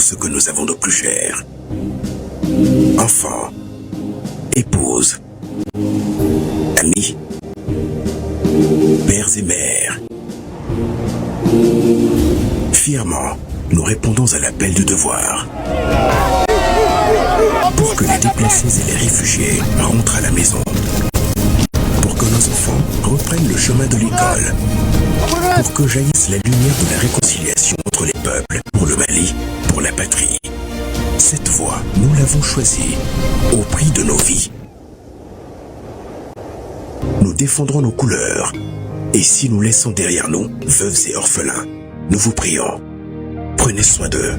ce que nous avons de plus cher. Enfants, épouses, amis, pères et mères. Fièrement, nous répondons à l'appel du devoir. Pour que les déplacés et les réfugiés rentrent à la maison. Pour que nos enfants reprennent le chemin de l'école. Pour que jaillisse la lumière de la réconciliation entre les peuples, pour le Mali, pour la patrie. Cette voie, nous l'avons choisie, au prix de nos vies. Nous défendrons nos couleurs. Et si nous laissons derrière nous veuves et orphelins, nous vous prions, prenez soin d'eux.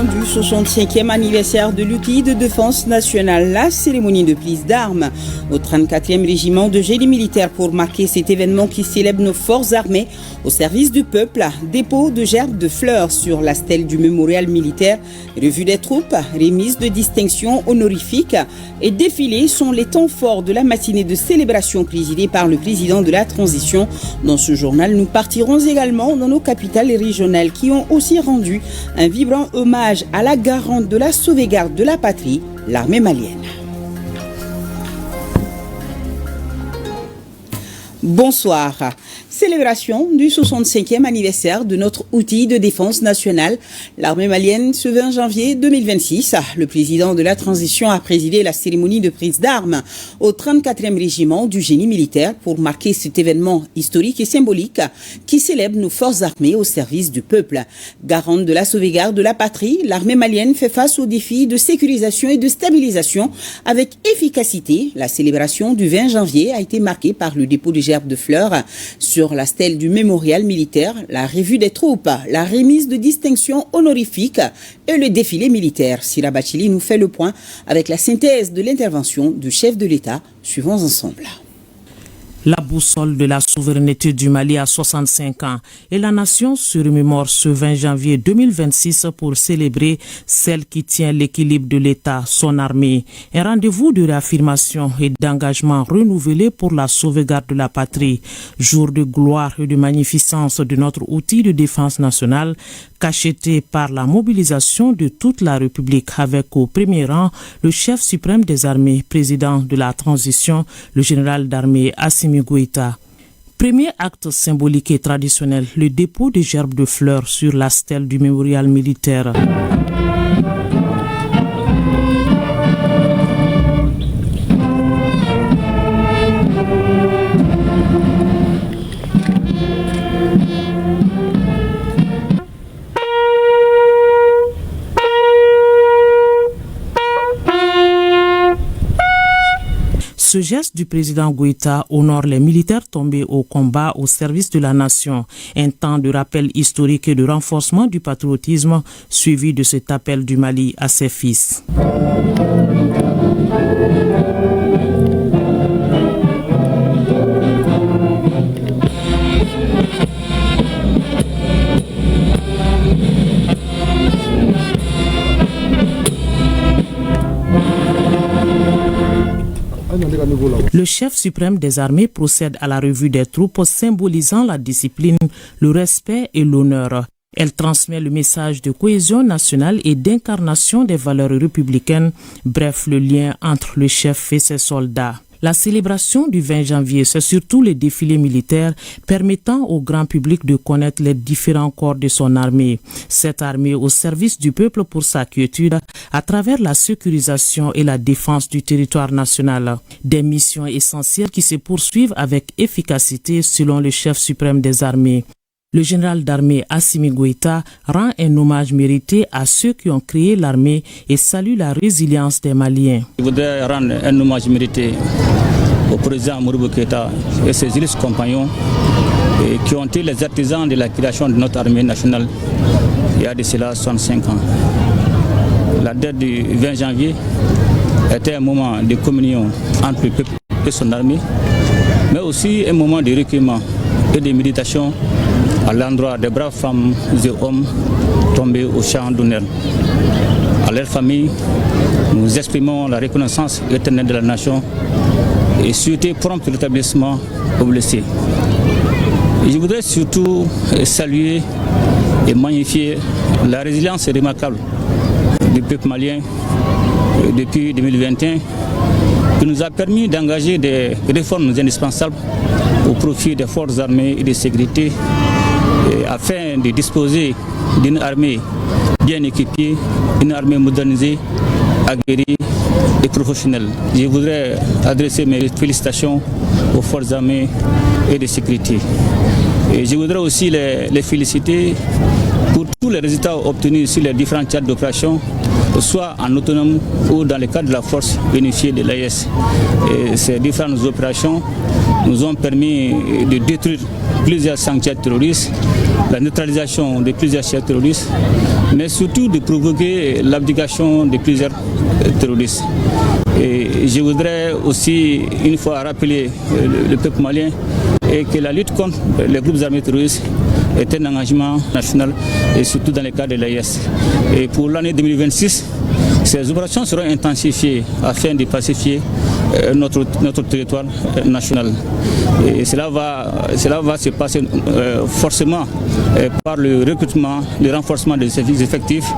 Du 65e anniversaire de l'outil de défense nationale, la cérémonie de prise d'armes au 34e régiment de génie militaire pour marquer cet événement qui célèbre nos forces armées au service du peuple, dépôt de gerbes de fleurs sur la stèle du mémorial militaire, revue des troupes, remise de distinctions honorifiques et défilé sont les temps forts de la matinée de célébration présidée par le président de la transition. Dans ce journal, nous partirons également dans nos capitales régionales qui ont aussi rendu un vibrant hommage à la garante de la sauvegarde de la patrie, l'armée malienne. Bonsoir. Célébration du 65e anniversaire de notre outil de défense nationale, l'armée malienne, ce 20 janvier 2026. Le président de la transition a présidé la cérémonie de prise d'armes au 34e régiment du génie militaire pour marquer cet événement historique et symbolique qui célèbre nos forces armées au service du peuple. Garante de la sauvegarde de la patrie, l'armée malienne fait face aux défis de sécurisation et de stabilisation avec efficacité. La célébration du 20 janvier a été marquée par le dépôt de gerbes de fleurs sur la stèle du mémorial militaire, la revue des troupes, la remise de distinctions honorifiques et le défilé militaire. Sira Bachili nous fait le point avec la synthèse de l'intervention du chef de l'État. Suivons ensemble. La boussole de la souveraineté du Mali à 65 ans et la nation se remémore ce 20 janvier 2026 pour célébrer celle qui tient l'équilibre de l'État, son armée. Un rendez-vous de réaffirmation et d'engagement renouvelé pour la sauvegarde de la patrie. Jour de gloire et de magnificence de notre outil de défense nationale, cacheté par la mobilisation de toute la République avec au premier rang le chef suprême des armées, président de la transition, le général d'armée Assimi Goïta. Premier acte symbolique et traditionnel, le dépôt de gerbes de fleurs sur la stèle du mémorial militaire. Ce geste du président Goïta honore les militaires tombés au combat au service de la nation. Un temps de rappel historique et de renforcement du patriotisme suivi de cet appel du Mali à ses fils. Le chef suprême des armées procède à la revue des troupes symbolisant la discipline, le respect et l'honneur. Elle transmet le message de cohésion nationale et d'incarnation des valeurs républicaines, bref le lien entre le chef et ses soldats. La célébration du 20 janvier, c'est surtout les défilés militaires permettant au grand public de connaître les différents corps de son armée. Cette armée au service du peuple pour sa quiétude à travers la sécurisation et la défense du territoire national. Des missions essentielles qui se poursuivent avec efficacité selon le chef suprême des armées. Le général d'armée Assimi Goïta rend un hommage mérité à ceux qui ont créé l'armée et salue la résilience des Maliens. Je voudrais rendre un hommage mérité au président Modibo Keïta et ses illustres compagnons qui ont été les artisans de la création de notre armée nationale il y a de cela 65 ans. La date du 20 janvier était un moment de communion entre le peuple et son armée, mais aussi un moment de recueillement et de méditation à l'endroit des braves femmes et hommes tombés au champ d'honneur. À leur famille, nous exprimons la reconnaissance éternelle de la nation et souhaiter prompt rétablissement aux blessés. Je voudrais surtout saluer et magnifier la résilience remarquable du peuple malien depuis 2021 qui nous a permis d'engager des réformes indispensables au profit des forces armées et de sécurité afin de disposer d'une armée bien équipée, une armée modernisée, aguerrie et professionnelle. Je voudrais adresser mes félicitations aux forces armées et de sécurité. Et je voudrais aussi les féliciter pour tous les résultats obtenus sur les différents théâtres d'opération, soit en autonome ou dans le cadre de la force unifiée de l'AES. Ces différentes opérations nous ont permis de détruire plusieurs sanctuaires terroristes, la neutralisation de plusieurs chefs terroristes, mais surtout de provoquer l'abdication de plusieurs terroristes. Et je voudrais aussi une fois rappeler le peuple malien et que la lutte contre les groupes armés terroristes est un engagement national et surtout dans le cadre de l'AES. Et pour l'année 2026, ces opérations seront intensifiées afin de pacifier notre territoire national. Et cela va se passer forcément par le recrutement, le renforcement des services effectifs,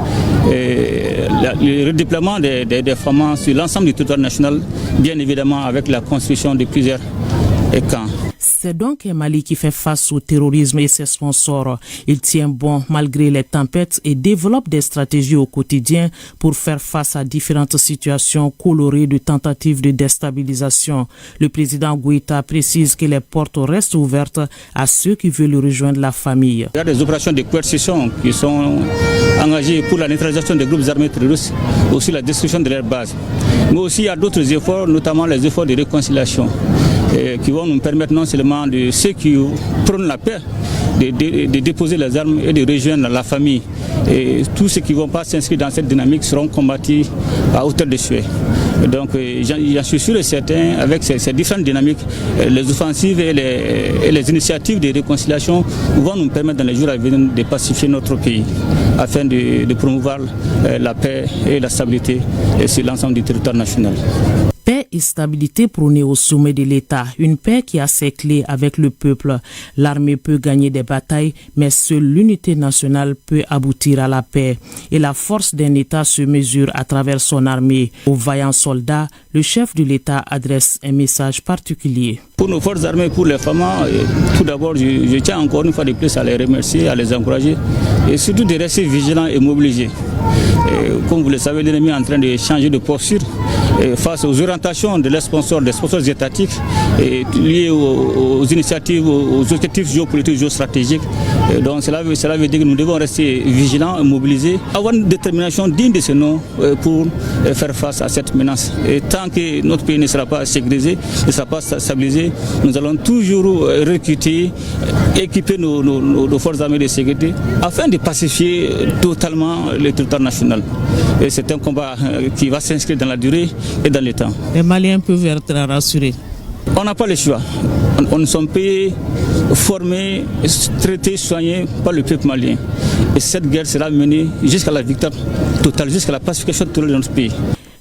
et le redéploiement des femmes sur l'ensemble du territoire national, bien évidemment avec la construction de plusieurs camps. C'est donc un Mali qui fait face au terrorisme et ses sponsors. Il tient bon malgré les tempêtes et développe des stratégies au quotidien pour faire face à différentes situations colorées de tentatives de déstabilisation. Le président Goïta précise que les portes restent ouvertes à ceux qui veulent rejoindre la famille. Il y a des opérations de coercition qui sont engagées pour la neutralisation des groupes armés terroristes, aussi la destruction de leurs bases. Mais aussi il y a d'autres efforts, notamment les efforts de réconciliation, qui vont nous permettre non seulement de ceux qui prônent la paix, de déposer les armes et de rejoindre la famille. Et tous ceux qui ne vont pas s'inscrire dans cette dynamique seront combattus à hauteur de souhait. Donc j'en suis sûr et certain, avec ces différentes dynamiques, les offensives et les initiatives de réconciliation vont nous permettre dans les jours à venir de pacifier notre pays afin de promouvoir la paix et la stabilité sur l'ensemble du territoire national. Paix et stabilité prônée au sommet de l'État, une paix qui a ses clés avec le peuple. L'armée peut gagner des batailles, mais seule l'unité nationale peut aboutir à la paix. Et la force d'un État se mesure à travers son armée. Aux vaillants soldats, le chef de l'État adresse un message particulier. Pour nos forces armées, pour les femmes, tout d'abord, je tiens encore une fois de plus à les remercier, à les encourager et surtout de rester vigilants et mobilisés. Comme vous le savez, l'ennemi est en train de changer de posture face aux orientations des sponsors étatiques liés aux initiatives, aux objectifs géopolitiques, géostratégiques. Donc cela veut dire que nous devons rester vigilants et mobilisés, avoir une détermination digne de ce nom pour faire face à cette menace. Et tant que notre pays ne sera pas sécurisé, ne sera pas stabilisé, nous allons toujours recruter, équiper nos forces armées de sécurité afin de pacifier totalement le territoire national. Et c'est un combat qui va s'inscrire dans la durée et dans le temps. Les Maliens peuvent être rassurés. On n'a pas le choix. On sommes payés, formés, traités, soignés par le peuple malien. Et cette guerre sera menée jusqu'à la victoire totale, jusqu'à la pacification totale de notre pays.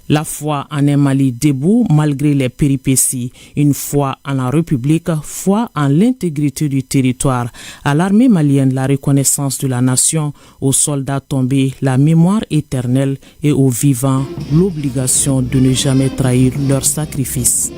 La foi en un Mali debout malgré les péripéties. Une foi en la République, foi en l'intégrité du territoire. À l'armée malienne, la reconnaissance de la nation. Aux soldats tombés, la mémoire éternelle. Et aux vivants, l'obligation de ne jamais trahir leur sacrifice.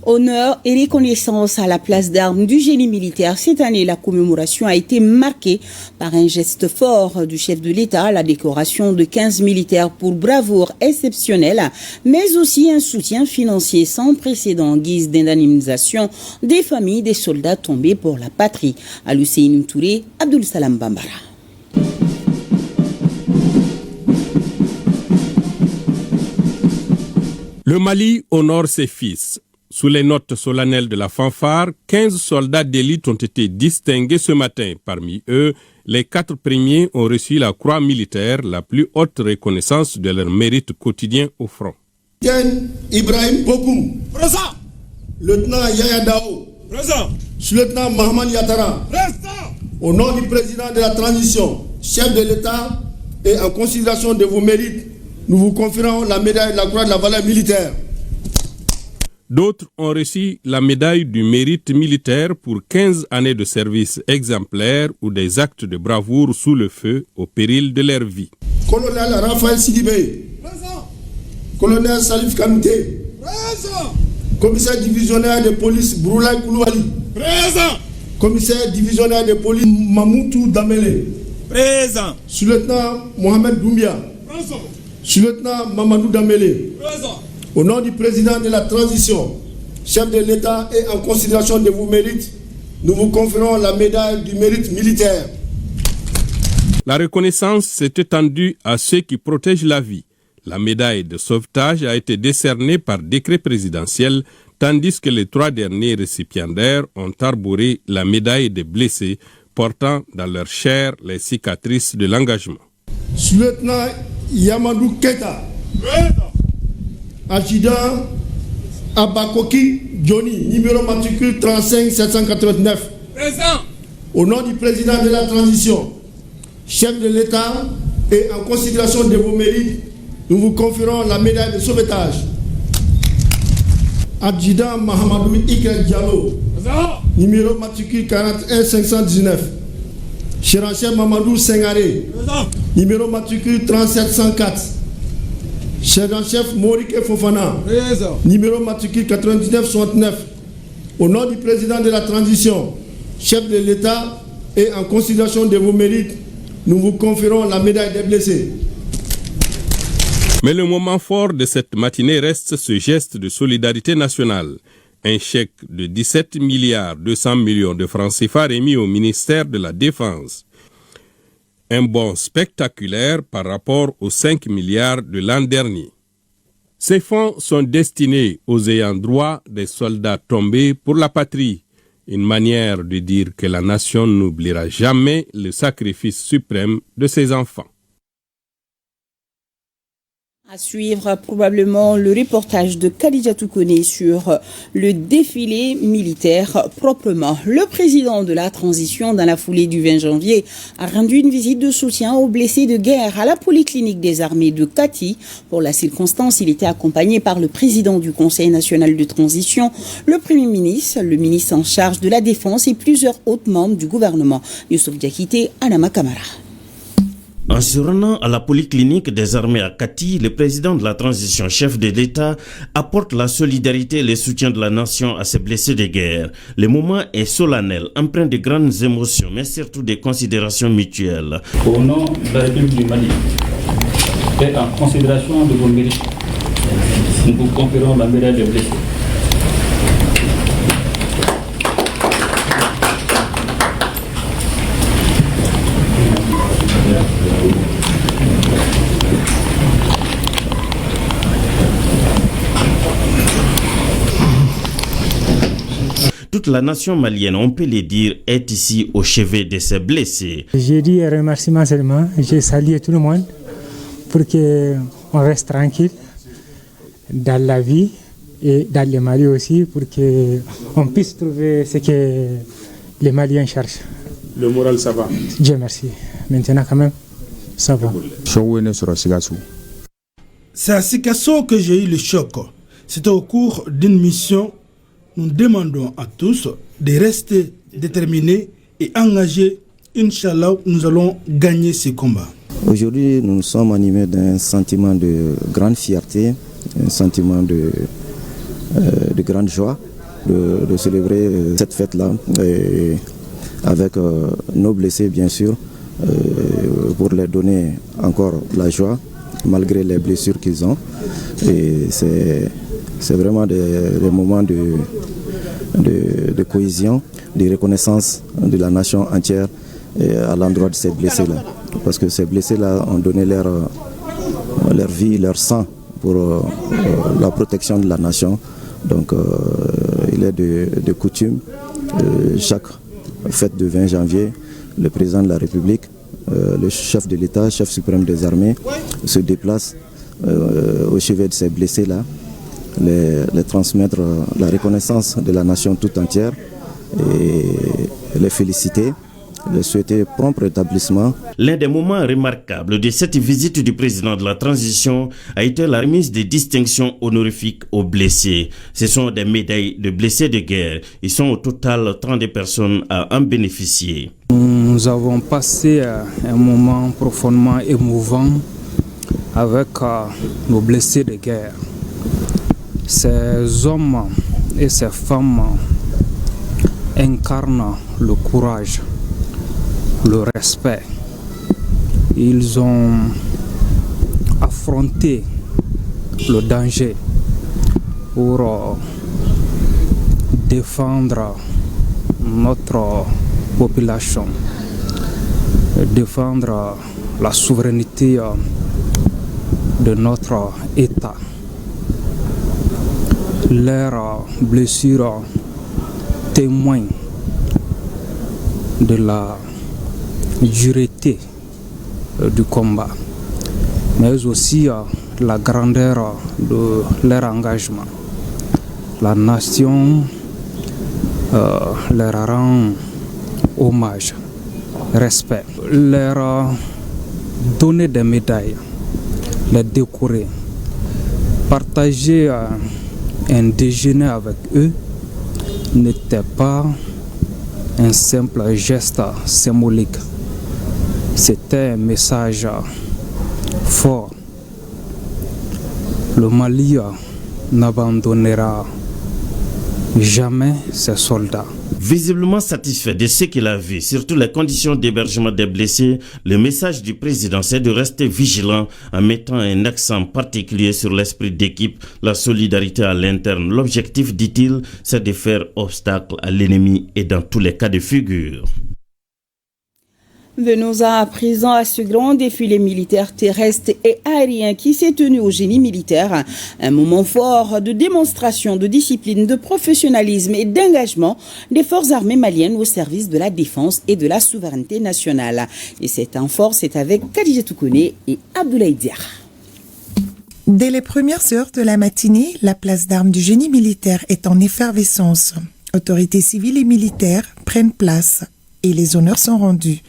Honneur et reconnaissance à la place d'armes du génie militaire. Cette année, la commémoration a été marquée par un geste fort du chef de l'État, la décoration de 15 militaires pour bravoure exceptionnelle, mais aussi un soutien financier sans précédent en guise d'indemnisation des familles des soldats tombés pour la patrie. À Lucéine Touré, Abdul Salam Bambara. Le Mali honore ses fils. Sous les notes solennelles de la fanfare, 15 soldats d'élite ont été distingués ce matin. Parmi eux, les 4 premiers ont reçu la croix militaire, la plus haute reconnaissance de leur mérite quotidien au front. Ibrahim Bokoum. Présent. Lieutenant Yaya Dao. Présent. Lieutenant Mahaman Yatara. Présent. Au nom du président de la transition, chef de l'État, et en considération de vos mérites, nous vous conférons la médaille de la croix de la valeur militaire. D'autres ont reçu la médaille du mérite militaire pour 15 années de service exemplaire ou des actes de bravoure sous le feu au péril de leur vie. Colonel Raphaël Sidibé. Présent. Colonel Salif Kanouté. Présent. Commissaire divisionnaire de police Broulay Koulouali. Présent. Commissaire divisionnaire de police Mamoutou Damele. Présent. Sous-lieutenant Mohamed Doumbia. Présent. Sous-lieutenant Mamadou Damele. Présent. Au nom du président de la transition, chef de l'État et en considération de vos mérites, nous vous conférons la médaille du mérite militaire. La reconnaissance s'est étendue à ceux qui protègent la vie. La médaille de sauvetage a été décernée par décret présidentiel, tandis que les 3 derniers récipiendaires ont arboré la médaille des blessés, portant dans leur chair les cicatrices de l'engagement. Sous-lieutenant Yamadou Keita. Adjudant Abakoki Johnny, numéro matricule 35 789. Présent. Au nom du président de la transition, chef de l'État, et en considération de vos mérites, nous vous conférons la médaille de sauvetage. Adjudant Mahamadou Ikel Diallo. Présent. Numéro matricule 41 519. Chef Mamadou Sengaré. Présent. Numéro matricule 3704. Chef Morike Fofana. Présent. Numéro matricule 9969. Au nom du président de la transition, chef de l'État, et en considération de vos mérites, nous vous conférons la médaille des blessés. Mais le moment fort de cette matinée reste ce geste de solidarité nationale. Un chèque de 17 milliards 200 millions de francs CFA remis au ministère de la Défense. Un bond spectaculaire par rapport aux 5 milliards de l'an dernier. Ces fonds sont destinés aux ayants droit des soldats tombés pour la patrie. Une manière de dire que la nation n'oubliera jamais le sacrifice suprême de ses enfants. À suivre probablement le reportage de Khadija Toukone sur le défilé militaire proprement. Le président de la transition, dans la foulée du 20 janvier, a rendu une visite de soutien aux blessés de guerre à la polyclinique des armées de Kati. Pour la circonstance, il était accompagné par le président du Conseil national de transition, le Premier ministre, le ministre en charge de la Défense et plusieurs autres membres du gouvernement. Youssouf Diakité, Anama Kamara. En se rendant à la polyclinique des armées à Kati, le président de la transition, chef de l'État, apporte la solidarité et le soutien de la nation à ses blessés de guerre. Le moment est solennel, empreint de grandes émotions, mais surtout des considérations mutuelles. Au nom de la République du Mali, et en considération de vos mérites, nous vous conférons la médaille des blessés. Toute la nation malienne, on peut le dire, est ici au chevet de ses blessés. J'ai dit un remerciement seulement, j'ai salué tout le monde pour qu'on reste tranquille dans la vie et dans le Mali aussi, pour qu'on puisse trouver ce que les Maliens cherchent. Le moral, ça va? Dieu merci. Maintenant, quand même, ça va. C'est à Sikasso que j'ai eu le choc. C'était au cours d'une mission. Nous demandons à tous de rester déterminés et engagés. Inch'Allah, nous allons gagner ce combat. Aujourd'hui, nous sommes animés d'un sentiment de grande fierté, un sentiment de grande joie, de célébrer cette fête-là avec nos blessés, bien sûr, pour leur donner encore la joie, malgré les blessures qu'ils ont. Et c'est vraiment des moments de cohésion, de reconnaissance de la nation entière à l'endroit de ces blessés-là. Parce que ces blessés-là ont donné leur vie, leur sang pour la protection de la nation. Donc il est de coutume, chaque fête du 20 janvier, le président de la République, le chef de l'État, chef suprême des armées, se déplace au chevet de ces blessés-là, les transmettre la reconnaissance de la nation tout entière et les féliciter, les souhaiter prompt rétablissement. L'un des moments remarquables de cette visite du président de la transition a été la remise des distinctions honorifiques aux blessés. Ce sont des médailles de blessés de guerre. Ils sont au total 30 personnes à en bénéficier. Nous avons passé un moment profondément émouvant avec nos blessés de guerre. Ces hommes et ces femmes incarnent le courage, le respect. Ils ont affronté le danger pour défendre notre population, défendre la souveraineté de notre État. Leurs blessures témoignent de la dureté du combat, mais aussi la grandeur de leur engagement. La nation leur rend hommage, respect, leur donner des médailles, les décorer, partager un déjeuner avec eux n'était pas un simple geste symbolique. C'était un message fort. Le Mali n'abandonnera jamais ses soldats. Visiblement satisfait de ce qu'il a vu, surtout les conditions d'hébergement des blessés, le message du président c'est de rester vigilant en mettant un accent particulier sur l'esprit d'équipe, la solidarité à l'interne. L'objectif, dit-il, c'est de faire obstacle à l'ennemi et dans tous les cas de figure. Venons à présent à ce grand défilé militaire terrestre et aérien qui s'est tenu au génie militaire. Un moment fort de démonstration de discipline, de professionnalisme et d'engagement des forces armées maliennes au service de la défense et de la souveraineté nationale. Et cet temps fort, c'est avec Khadija Toukouné et Abdoulaye Diar. Dès les premières heures de la matinée, la place d'armes du génie militaire est en effervescence. Autorités civiles et militaires prennent place et les honneurs sont rendus.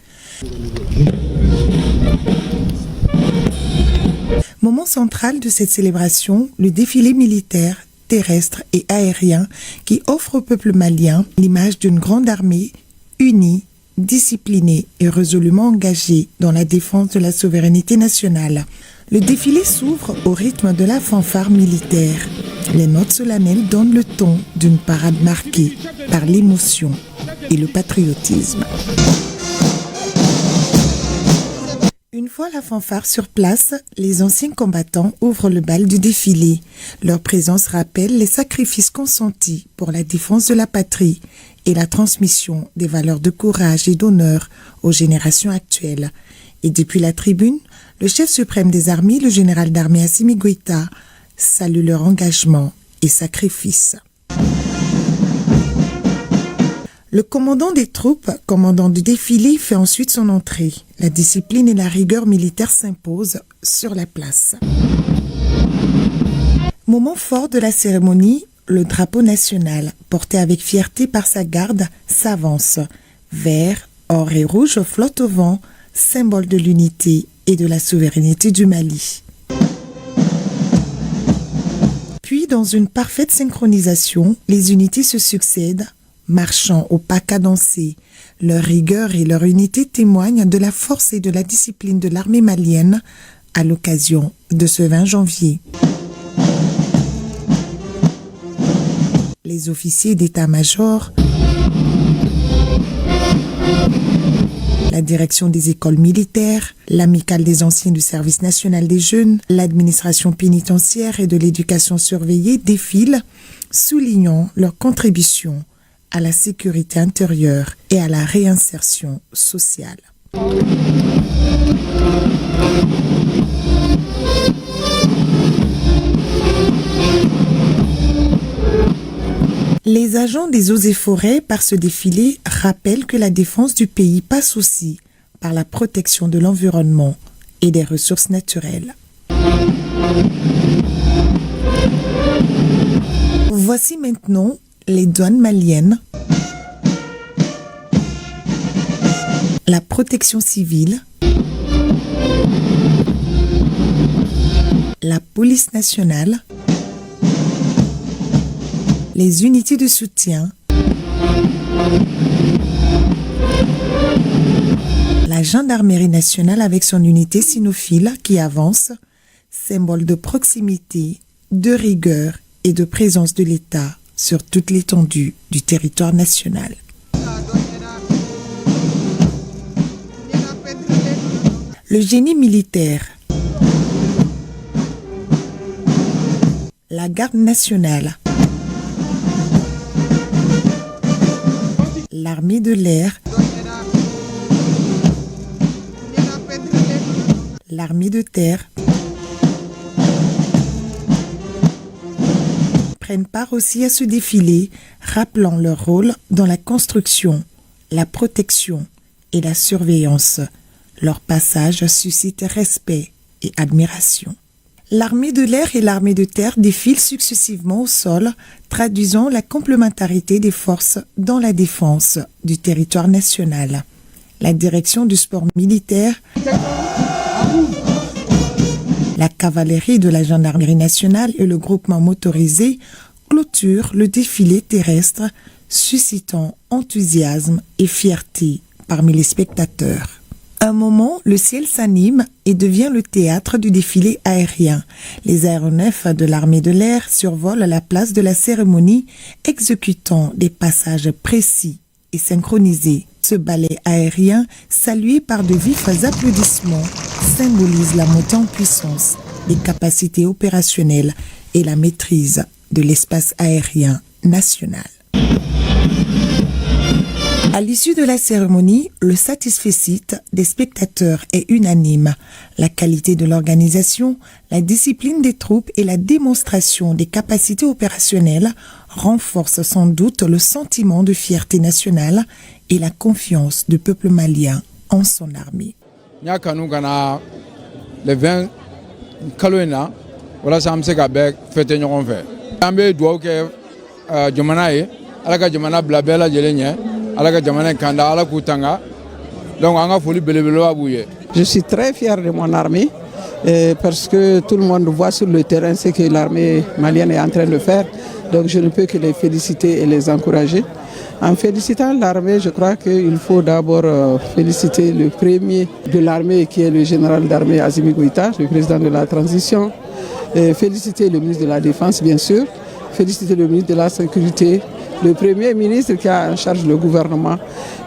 Moment central de cette célébration, le défilé militaire, terrestre et aérien qui offre au peuple malien l'image d'une grande armée unie, disciplinée et résolument engagée dans la défense de la souveraineté nationale. Le défilé s'ouvre au rythme de la fanfare militaire. Les notes solennelles donnent le ton d'une parade marquée par l'émotion et le patriotisme. Une fois la fanfare sur place, les anciens combattants ouvrent le bal du défilé. Leur présence rappelle les sacrifices consentis pour la défense de la patrie et la transmission des valeurs de courage et d'honneur aux générations actuelles. Et depuis la tribune, le chef suprême des armées, le général d'armée Assimi Goïta, salue leur engagement et sacrifice. Le commandant des troupes, commandant du défilé, fait ensuite son entrée. La discipline et la rigueur militaire s'imposent sur la place. Moment fort de la cérémonie, le drapeau national, porté avec fierté par sa garde, s'avance. Vert, or et rouge flottent au vent, symbole de l'unité et de la souveraineté du Mali. Puis, dans une parfaite synchronisation, les unités se succèdent, marchant au pas cadencé. Leur rigueur et leur unité témoignent de la force et de la discipline de l'armée malienne à l'occasion de ce 20 janvier. les officiers d'état-major, la direction des écoles militaires, l'amicale des anciens du service national des jeunes, l'administration pénitentiaire et de l'éducation surveillée défilent, soulignant leur contribution à la sécurité intérieure et à la réinsertion sociale. Les agents des eaux et forêts, par ce défilé, rappellent que la défense du pays passe aussi par la protection de l'environnement et des ressources naturelles. Voici maintenant les douanes maliennes, la protection civile, la police nationale, les unités de soutien, la gendarmerie nationale avec son unité cynophile qui avance, symbole de proximité, de rigueur et de présence de l'État sur toute l'étendue du territoire national. Le génie militaire, la garde nationale, l'armée de l'air, l'armée de terre prennent part aussi à ce défilé, rappelant leur rôle dans la construction, la protection et la surveillance. Leur passage suscite respect et admiration. L'armée de l'air et l'armée de terre défilent successivement au sol, traduisant la complémentarité des forces dans la défense du territoire national. La direction du sport militaire, la cavalerie de la gendarmerie nationale et le groupement motorisé clôturent le défilé terrestre, suscitant enthousiasme et fierté parmi les spectateurs. À un moment, le ciel s'anime et devient le théâtre du défilé aérien. Les aéronefs de l'armée de l'air survolent la place de la cérémonie, exécutant des passages précis et synchronisés. Ce ballet aérien, salué par de vifs applaudissements, symbolise la montée en puissance des capacités opérationnelles et la maîtrise de l'espace aérien national. À l'issue de la cérémonie, le satisfecit des spectateurs est unanime. La qualité de l'organisation, la discipline des troupes et la démonstration des capacités opérationnelles renforcent sans doute le sentiment de fierté nationale et la confiance du peuple malien en son armée. Le 20 Kaloina, voilà ça me fait fêter nous fait. Ambe doit que Jomanae, alaka Jomana blabela jelenya. Je suis très fier de mon armée parce que tout le monde voit sur le terrain ce que l'armée malienne est en train de faire. Donc je ne peux que les féliciter et les encourager. En félicitant l'armée, je crois qu'il faut d'abord féliciter le premier de l'armée qui est le général d'armée Assimi Goïta, le président de la transition. Féliciter le ministre de la Défense bien sûr, féliciter le ministre de la Sécurité, le Premier ministre qui a en charge le gouvernement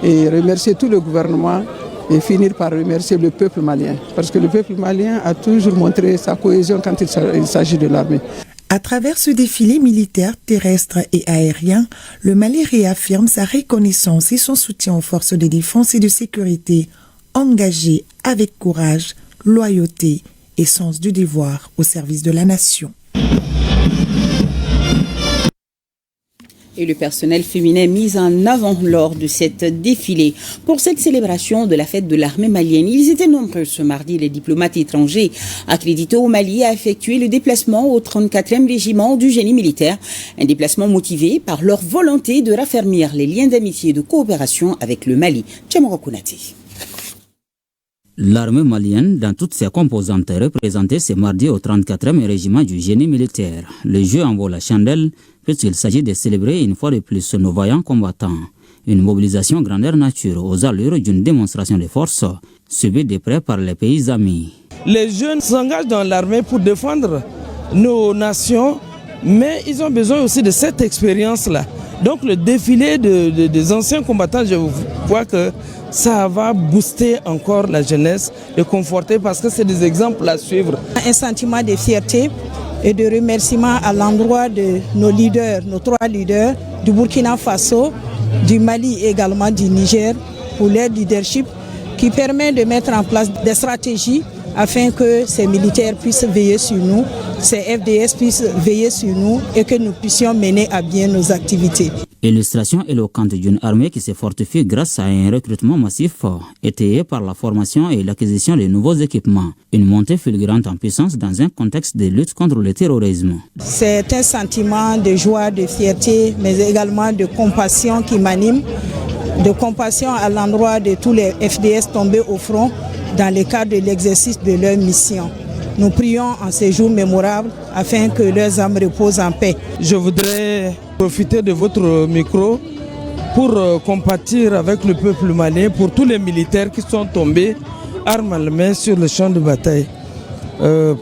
et remercier tout le gouvernement et finir par remercier le peuple malien. Parce que le peuple malien a toujours montré sa cohésion quand il s'agit de l'armée. À travers ce défilé militaire, terrestre et aérien, le Mali réaffirme sa reconnaissance et son soutien aux forces de défense et de sécurité, engagées avec courage, loyauté et sens du devoir au service de la nation. Et le personnel féminin mis en avant lors de cette défilé. Pour cette célébration de la fête de l'armée malienne, ils étaient nombreux ce mardi. Les diplomates étrangers accrédités au Mali a effectué le déplacement au 34e régiment du génie militaire. Un déplacement motivé par leur volonté de raffermir les liens d'amitié et de coopération avec le Mali. Tchamoro Kounati. L'armée malienne, dans toutes ses composantes, est représentée ce mardi au 34e régiment du génie militaire. Le jeu en vaut la chandelle, puisqu'il s'agit de célébrer une fois de plus nos vaillants combattants. Une mobilisation grandeur nature aux allures d'une démonstration de force, subie de près par les pays amis. Les jeunes s'engagent dans l'armée pour défendre nos nations mais ils ont besoin aussi de cette expérience-là. Donc le défilé des anciens combattants, je vois que ça va booster encore la jeunesse, le conforter parce que c'est des exemples à suivre. Un sentiment de fierté et de remerciement à l'endroit de nos leaders, nos 3 leaders du Burkina Faso, du Mali et également du Niger pour leur leadership qui permet de mettre en place des stratégies afin que ces militaires puissent veiller sur nous, ces FDS puissent veiller sur nous et que nous puissions mener à bien nos activités. Illustration éloquente d'une armée qui s'est fortifiée grâce à un recrutement massif étayé par la formation et l'acquisition de nouveaux équipements. Une montée fulgurante en puissance dans un contexte de lutte contre le terrorisme. C'est un sentiment de joie, de fierté, mais également de compassion qui m'anime, de compassion à l'endroit de tous les FDS tombés au front dans le cadre de l'exercice de leur mission. Nous prions en ces jours mémorables afin que leurs âmes reposent en paix. Je voudrais profiter de votre micro pour compatir avec le peuple malien, pour tous les militaires qui sont tombés armes à la main sur le champ de bataille,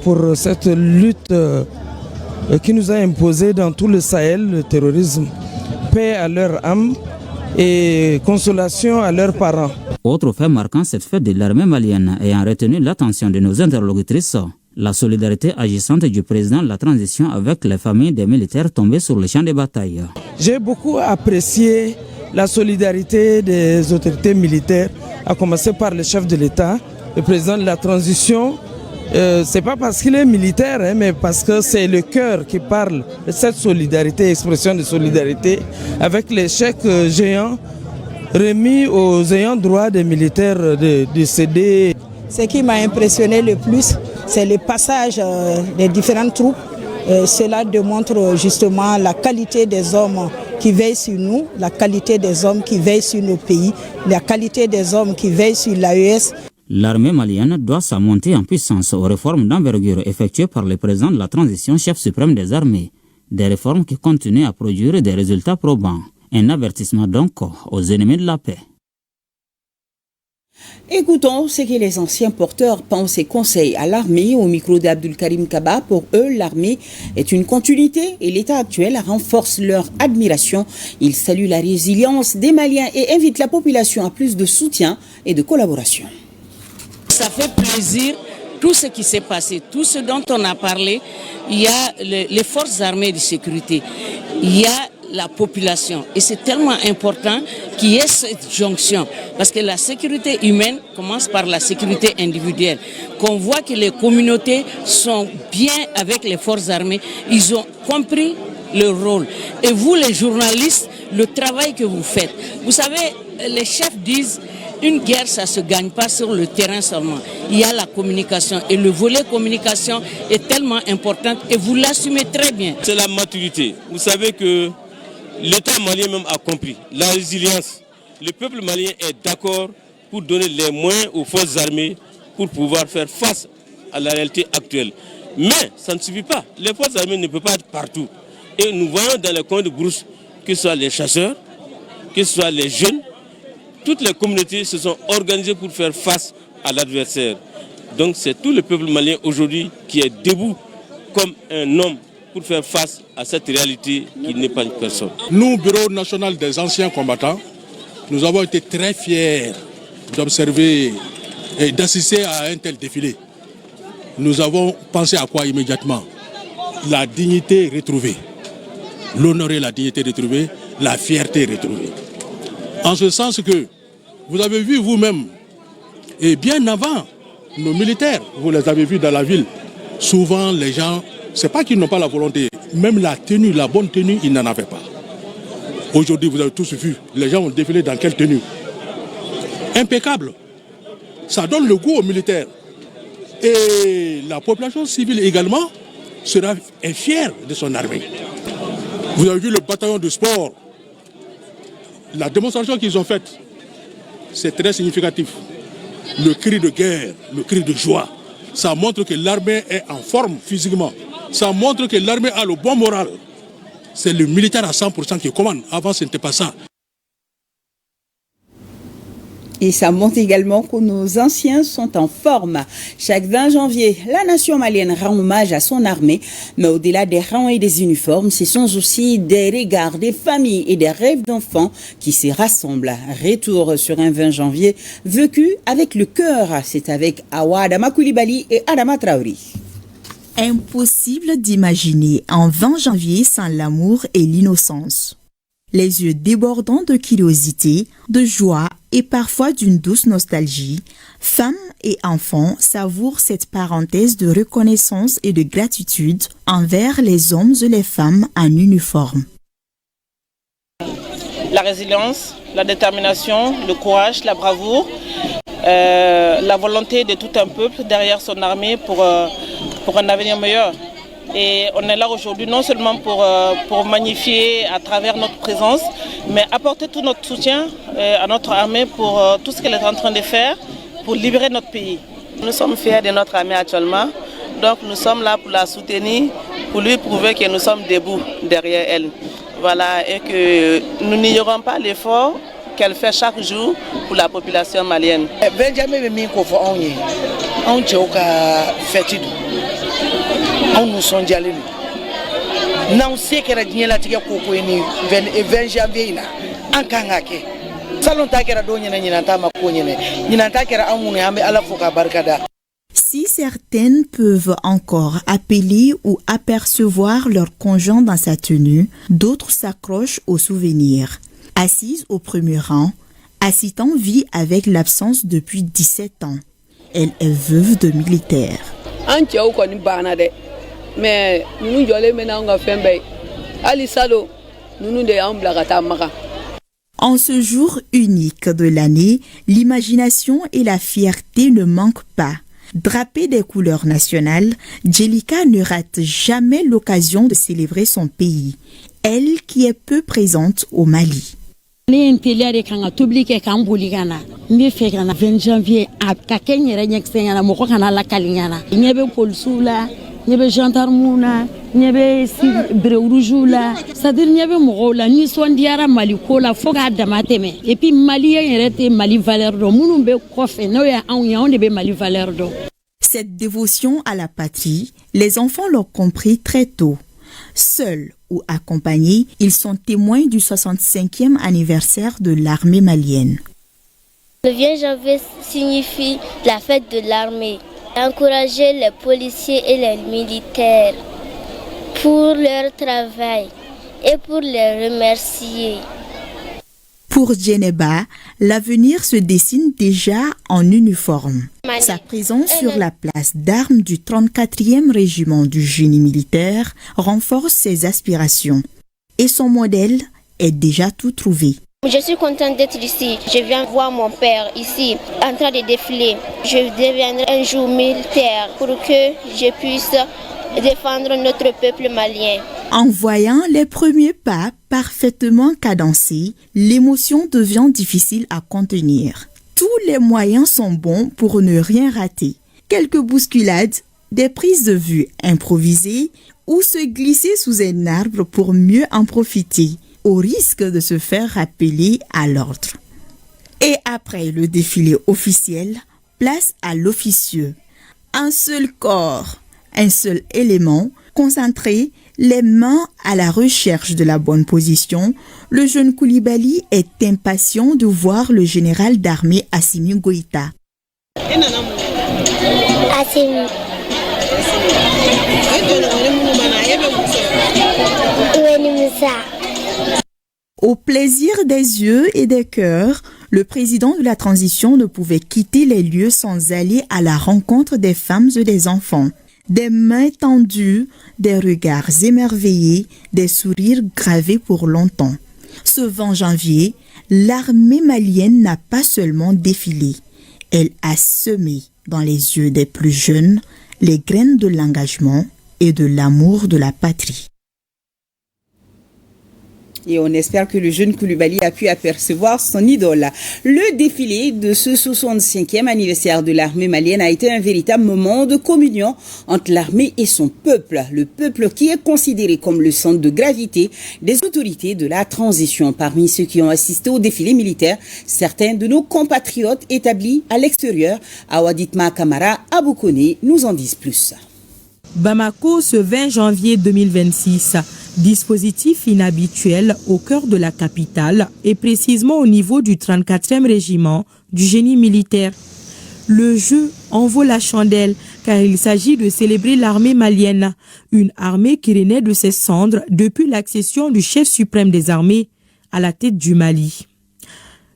pour cette lutte qui nous a imposé dans tout le Sahel, le terrorisme. Paix à leur âme et consolation à leurs parents. Autre fait marquant cette fête de l'armée malienne ayant retenu l'attention de nos interlocutrices, la solidarité agissante du président de la transition avec les familles des militaires tombés sur le champ de bataille. J'ai beaucoup apprécié la solidarité des autorités militaires, à commencer par le chef de l'État, le président de la transition. C'est pas parce qu'il est militaire, mais parce que c'est le cœur qui parle de cette solidarité, expression de solidarité, avec les chèques géants remis aux ayants droit des militaires décédés. Ce qui m'a impressionné le plus, c'est le passage des différentes troupes. Cela démontre justement la qualité des hommes qui veillent sur nous, la qualité des hommes qui veillent sur nos pays, la qualité des hommes qui veillent sur l'AES. L'armée malienne doit sa montée en puissance aux réformes d'envergure effectuées par le président de la transition, chef suprême des armées. Des réformes qui continuent à produire des résultats probants. Un avertissement donc aux ennemis de la paix. Écoutons ce que les anciens porteurs pensent et conseillent à l'armée au micro d'Abdul Karim Kaba. Pour eux, l'armée est une continuité et l'État actuel renforce leur admiration. Ils saluent la résilience des Maliens et invitent la population à plus de soutien et de collaboration. Ça fait plaisir, tout ce qui s'est passé, tout ce dont on a parlé. Il y a les forces armées de sécurité, il y a la population. Et c'est tellement important qu'il y ait cette jonction. Parce que la sécurité humaine commence par la sécurité individuelle. Qu'on voit que les communautés sont bien avec les forces armées. Ils ont compris leur rôle. Et vous, les journalistes, le travail que vous faites. Vous savez, les chefs disent, une guerre, ça ne se gagne pas sur le terrain seulement. Il y a la communication. Et le volet communication est tellement important et vous l'assumez très bien. C'est la maturité. Vous savez que l'État malien même a compris la résilience. Le peuple malien est d'accord pour donner les moyens aux forces armées pour pouvoir faire face à la réalité actuelle. Mais ça ne suffit pas. Les forces armées ne peuvent pas être partout. Et nous voyons dans les coins de brousse que ce soit les chasseurs, que ce soit les jeunes, toutes les communautés se sont organisées pour faire face à l'adversaire. Donc c'est tout le peuple malien aujourd'hui qui est debout comme un homme pour faire face à cette réalité qui n'est pas une personne. Nous, Bureau national des anciens combattants, nous avons été très fiers d'observer et d'assister à un tel défilé. Nous avons pensé à quoi immédiatement? La dignité retrouvée. L'honorer, la dignité retrouvée, la fierté retrouvée. En ce sens que vous avez vu vous-même, et bien avant nos militaires, vous les avez vus dans la ville, souvent les gens, c'est pas qu'ils n'ont pas la volonté, même la tenue, la bonne tenue, ils n'en avaient pas. Aujourd'hui, vous avez tous vu, les gens ont défilé dans quelle tenue? Impeccable. Ça donne le goût aux militaires. Et la population civile également est fière de son armée. Vous avez vu le bataillon de sport. La démonstration qu'ils ont faite, c'est très significatif. Le cri de guerre, le cri de joie, ça montre que l'armée est en forme physiquement. Ça montre que l'armée a le bon moral. C'est le militaire à 100% qui commande. Avant, ce n'était pas ça. Et ça montre également que nos anciens sont en forme. Chaque 20 janvier, la nation malienne rend hommage à son armée. Mais au-delà des rangs et des uniformes, ce sont aussi des regards, des familles et des rêves d'enfants qui se rassemblent. Retour sur un 20 janvier vécu avec le cœur. C'est avec Awa Adama Koulibaly et Adama Traori. Impossible d'imaginer un 20 janvier sans l'amour et l'innocence. Les yeux débordants de curiosité, de joie et parfois d'une douce nostalgie, femmes et enfants savourent cette parenthèse de reconnaissance et de gratitude envers les hommes et les femmes en uniforme. La résilience, la détermination, le courage, la bravoure, la volonté de tout un peuple derrière son armée pour un avenir meilleur. Et on est là aujourd'hui non seulement pour magnifier à travers notre présence, mais apporter tout notre soutien à notre armée pour tout ce qu'elle est en train de faire pour libérer notre pays. Nous sommes fiers de notre armée actuellement, donc nous sommes là pour la soutenir, pour lui prouver que nous sommes debout derrière elle. Voilà, et que nous n'ignorons pas l'effort qu'elle fait chaque jour pour la population malienne. Nous sommes allés. Nous sommes allés. Si certaines peuvent encore appeler ou apercevoir leur conjoint dans sa tenue, d'autres s'accrochent aux souvenirs. Assise au premier rang, Assitan vit avec l'absence depuis 17 ans. Elle est veuve de militaire. Mais nous en ce jour unique de l'année, l'imagination et la fierté ne manquent pas. Drapée des couleurs nationales, Djelika ne rate jamais l'occasion de célébrer son pays. Elle qui est peu présente au Mali. Ne teliare kanga tobili kɛ kan boli kana n bɛ fɛ kana 20 janvier a ka kɛ n yɛrɛ ɲɛkisɛ ɲɛna mɔgɔ kana lakali ɲɛna ɲɛ bɛ polisiw la ɲɛ bɛ gendarmew la ɲɛ bɛ bere rougew la c'est-à-dire ɲɛ bɛ mɔgɔw la nisɔndiyara Mali ko la fo k'a dama tɛmɛ et puis maliyɛn yɛrɛ tɛ Mali valeur dɔn minnu bɛ kɔfɛ n'o ye anw ye anw de bɛ Mali valeur dɔn. Cette dévotion à la patrie, les enfants l'ont compris très tôt. Seuls ou accompagnés, ils sont témoins du 65e anniversaire de l'armée malienne. Le 20 janvier signifie la fête de l'armée. Encourager les policiers et les militaires pour leur travail et pour les remercier. Pour Djeneba, l'avenir se dessine déjà en uniforme. Sa présence sur la place d'armes du 34e régiment du génie militaire renforce ses aspirations. Et son modèle est déjà tout trouvé. Je suis contente d'être ici. Je viens voir mon père ici, en train de défiler. Je deviendrai un jour militaire pour que je puisse défendre notre peuple malien. En voyant les premiers pas parfaitement cadencés, l'émotion devient difficile à contenir. Tous les moyens sont bons pour ne rien rater. Quelques bousculades, des prises de vue improvisées ou se glisser sous un arbre pour mieux en profiter, au risque de se faire rappeler à l'ordre. Et après le défilé officiel, place à l'officieux. Un seul corps, un seul élément, concentré, les mains à la recherche de la bonne position, le jeune Koulibaly est impatient de voir le général d'armée Assimi Goïta. Au plaisir des yeux et des cœurs, le président de la transition ne pouvait quitter les lieux sans aller à la rencontre des femmes et des enfants. Des mains tendues, des regards émerveillés, des sourires gravés pour longtemps. Ce 20 janvier, l'armée malienne n'a pas seulement défilé, elle a semé dans les yeux des plus jeunes les graines de l'engagement et de l'amour de la patrie. Et on espère que le jeune Koulibaly a pu apercevoir son idole. Le défilé de ce 65e anniversaire de l'armée malienne a été un véritable moment de communion entre l'armée et son peuple. Le peuple qui est considéré comme le centre de gravité des autorités de la transition. Parmi ceux qui ont assisté au défilé militaire, certains de nos compatriotes établis à l'extérieur, Awaditma Kamara, Aboukone, nous en disent plus. Bamako, ce 20 janvier 2026, dispositif inhabituel au cœur de la capitale et précisément au niveau du 34e régiment du génie militaire. Le jeu en vaut la chandelle car il s'agit de célébrer l'armée malienne, une armée qui renaît de ses cendres depuis l'accession du chef suprême des armées à la tête du Mali.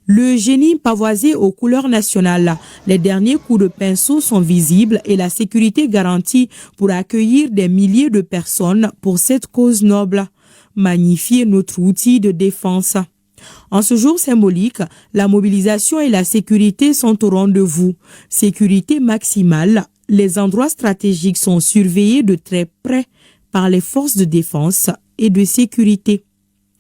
Le génie pavoisé aux couleurs nationales, les derniers coups de pinceau sont visibles et la sécurité garantie pour accueillir des milliers de personnes pour cette cause noble, magnifier notre outil de défense. En ce jour symbolique, la mobilisation et la sécurité sont au rendez-vous. Sécurité maximale, les endroits stratégiques sont surveillés de très près par les forces de défense et de sécurité.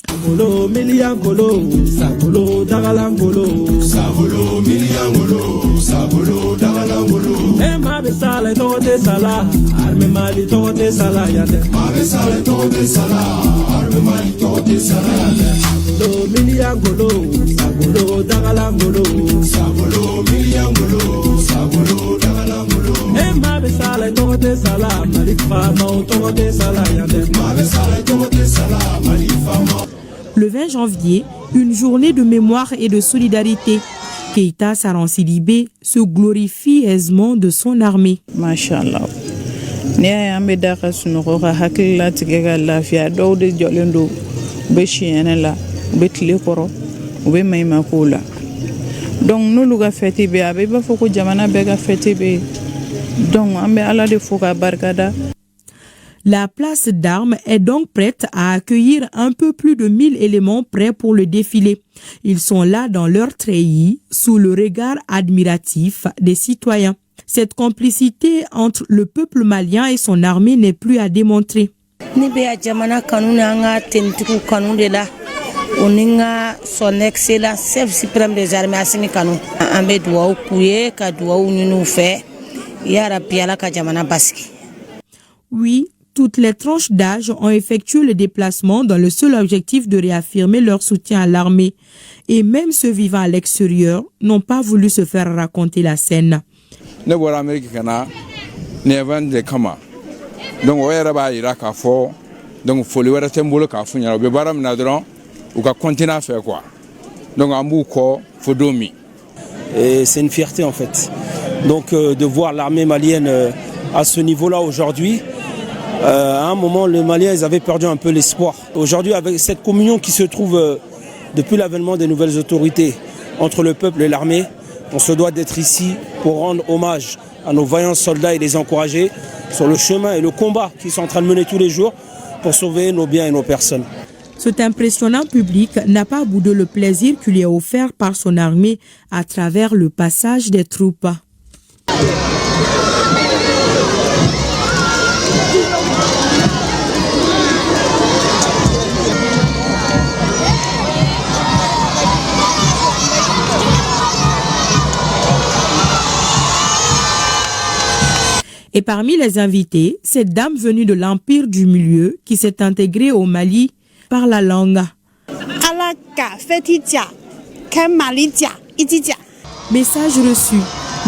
Sabolo miliangolo, sabolo dagalangolo, sabolo miliangolo, sabolo dagalangolo. Ma be sala tote sala, arme mali tote sala yate. Ma be sala tote sala, arme mali tote sala yate. Sabolo miliangolo, sabolo dagalangolo, sabolo miliangolo, sabolo dagalangolo. Ma be sala tote sala, mali fama tote sala yate. Ma be sala tote sala, mali fama. Le 20 janvier, une journée de mémoire et de solidarité. Keïta Saran Sidibé se glorifie aisément de son armée. Mashallah. Ne ambe daka sunoko ka hakilla tigega lafiya dɔw de jɔlen do u bɛ siɲɛnɛ la u bɛ tile kɔrɔ u bɛ maɲumako la donc n'olu ka fɛti bɛ a bɛ i b'a fɔ ko jamana bɛɛ ka fɛti bɛ donc an bɛ Ala de fo ka barikada. La place d'Armes est donc prête à accueillir un peu plus de 1000 éléments prêts pour le défilé. Ils sont là dans leur treillis, sous le regard admiratif des citoyens. Cette complicité entre le peuple malien et son armée n'est plus à démontrer. Son excellence chef suprême des armées Assimi Kanu an bɛ dugawu k'u ye ka dugawu ɲini u fɛ ya Rabbi Ala ka jamana basigi. Oui, toutes les tranches d'âge ont effectué le déplacement dans le seul objectif de réaffirmer leur soutien à l'armée. Et même ceux vivant à l'extérieur n'ont pas voulu se faire raconter la scène. Ne bɔra Amérique kana nevan de kama donc o yɛrɛ b'a yira k'a fɔ donc foli wɛrɛ tɛ n bolo k'a fɔ ɲɛna u bɛ baara min na dɔrɔn u ka continuer a fɛ quoi donc an b'u kɔ fo don min. Et c'est une fierté en fait. Donc de voir l'armée malienne à ce niveau-là aujourd'hui. À un moment, les Maliens ils avaient perdu un peu l'espoir. Aujourd'hui, avec cette communion qui se trouve depuis l'avènement des nouvelles autorités entre le peuple et l'armée, on se doit d'être ici pour rendre hommage à nos vaillants soldats et les encourager sur le chemin et le combat qu'ils sont en train de mener tous les jours pour sauver nos biens et nos personnes. Cet impressionnant public n'a pas boudé le plaisir qui lui est offert par son armée à travers le passage des troupes. Et parmi les invités, cette dame venue de l'Empire du Milieu qui s'est intégrée au Mali par la langue. Message reçu.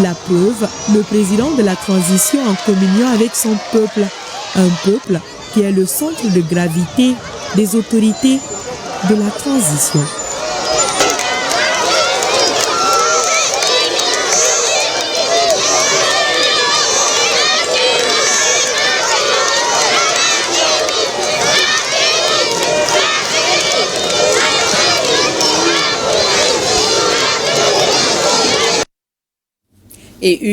La preuve, le président de la transition en communion avec son peuple. Un peuple qui est le centre de gravité des autorités de la transition. Et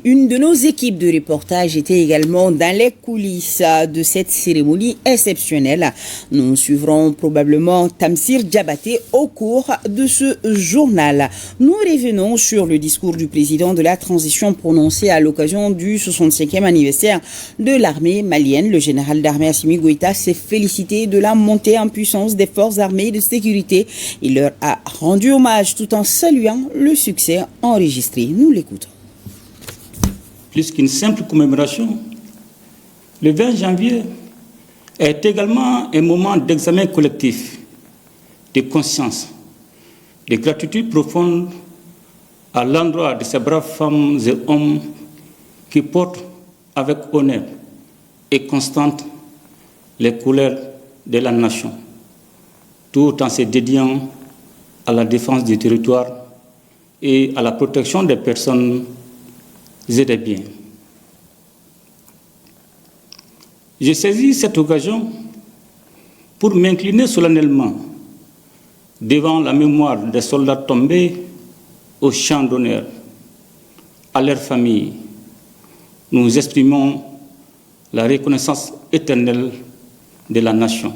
une de nos équipes de reportage était également dans les coulisses de cette cérémonie exceptionnelle. Nous suivrons probablement Tamsir Diabaté au cours de ce journal. Nous revenons sur le discours du président de la transition prononcé à l'occasion du 65e anniversaire de l'armée malienne. Le général d'armée Assimi Goïta s'est félicité de la montée en puissance des forces armées de sécurité. Il leur a rendu hommage tout en saluant le succès enregistré. Nous l'écoutons. Plus qu'une simple commémoration, le 20 janvier est également un moment d'examen collectif, de conscience, de gratitude profonde à l'endroit de ces braves femmes et hommes qui portent avec honneur et constante les couleurs de la nation, tout en se dédiant à la défense du territoire et à la protection des personnes et des biens. J'ai saisi cette occasion pour m'incliner solennellement devant la mémoire des soldats tombés au champ d'honneur. À leurs familles, nous exprimons la reconnaissance éternelle de la nation.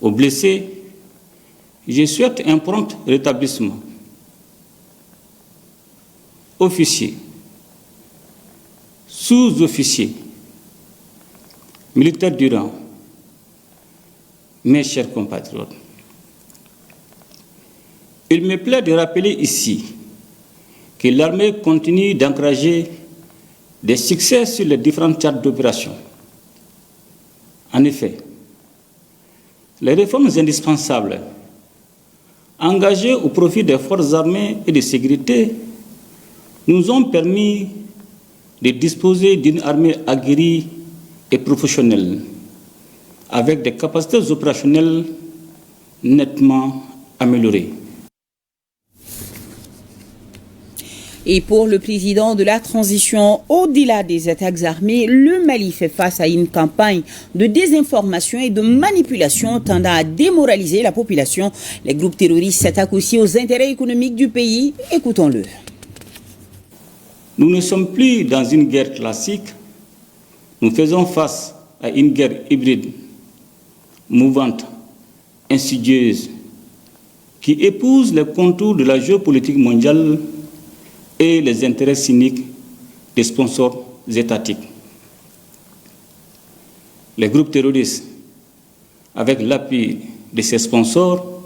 Aux blessés, je souhaite un prompt rétablissement. Officiers, sous-officiers, militaires du rang, mes chers compatriotes, il me plaît de rappeler ici que l'armée continue d'encourager des succès sur les différentes théâtres d'opération. En effet, les réformes indispensables engagées au profit des forces armées et de sécurité nous ont permis de disposer d'une armée aguerrie et professionnelle, avec des capacités opérationnelles nettement améliorées. Et pour le président de la transition, au-delà des attaques armées, le Mali fait face à une campagne de désinformation et de manipulation tendant à démoraliser la population. Les groupes terroristes s'attaquent aussi aux intérêts économiques du pays. Écoutons-le. Nous ne sommes plus dans une guerre classique. Nous faisons face à une guerre hybride, mouvante, insidieuse, qui épouse les contours de la géopolitique mondiale et les intérêts cyniques des sponsors étatiques. Les groupes terroristes, avec l'appui de ces sponsors,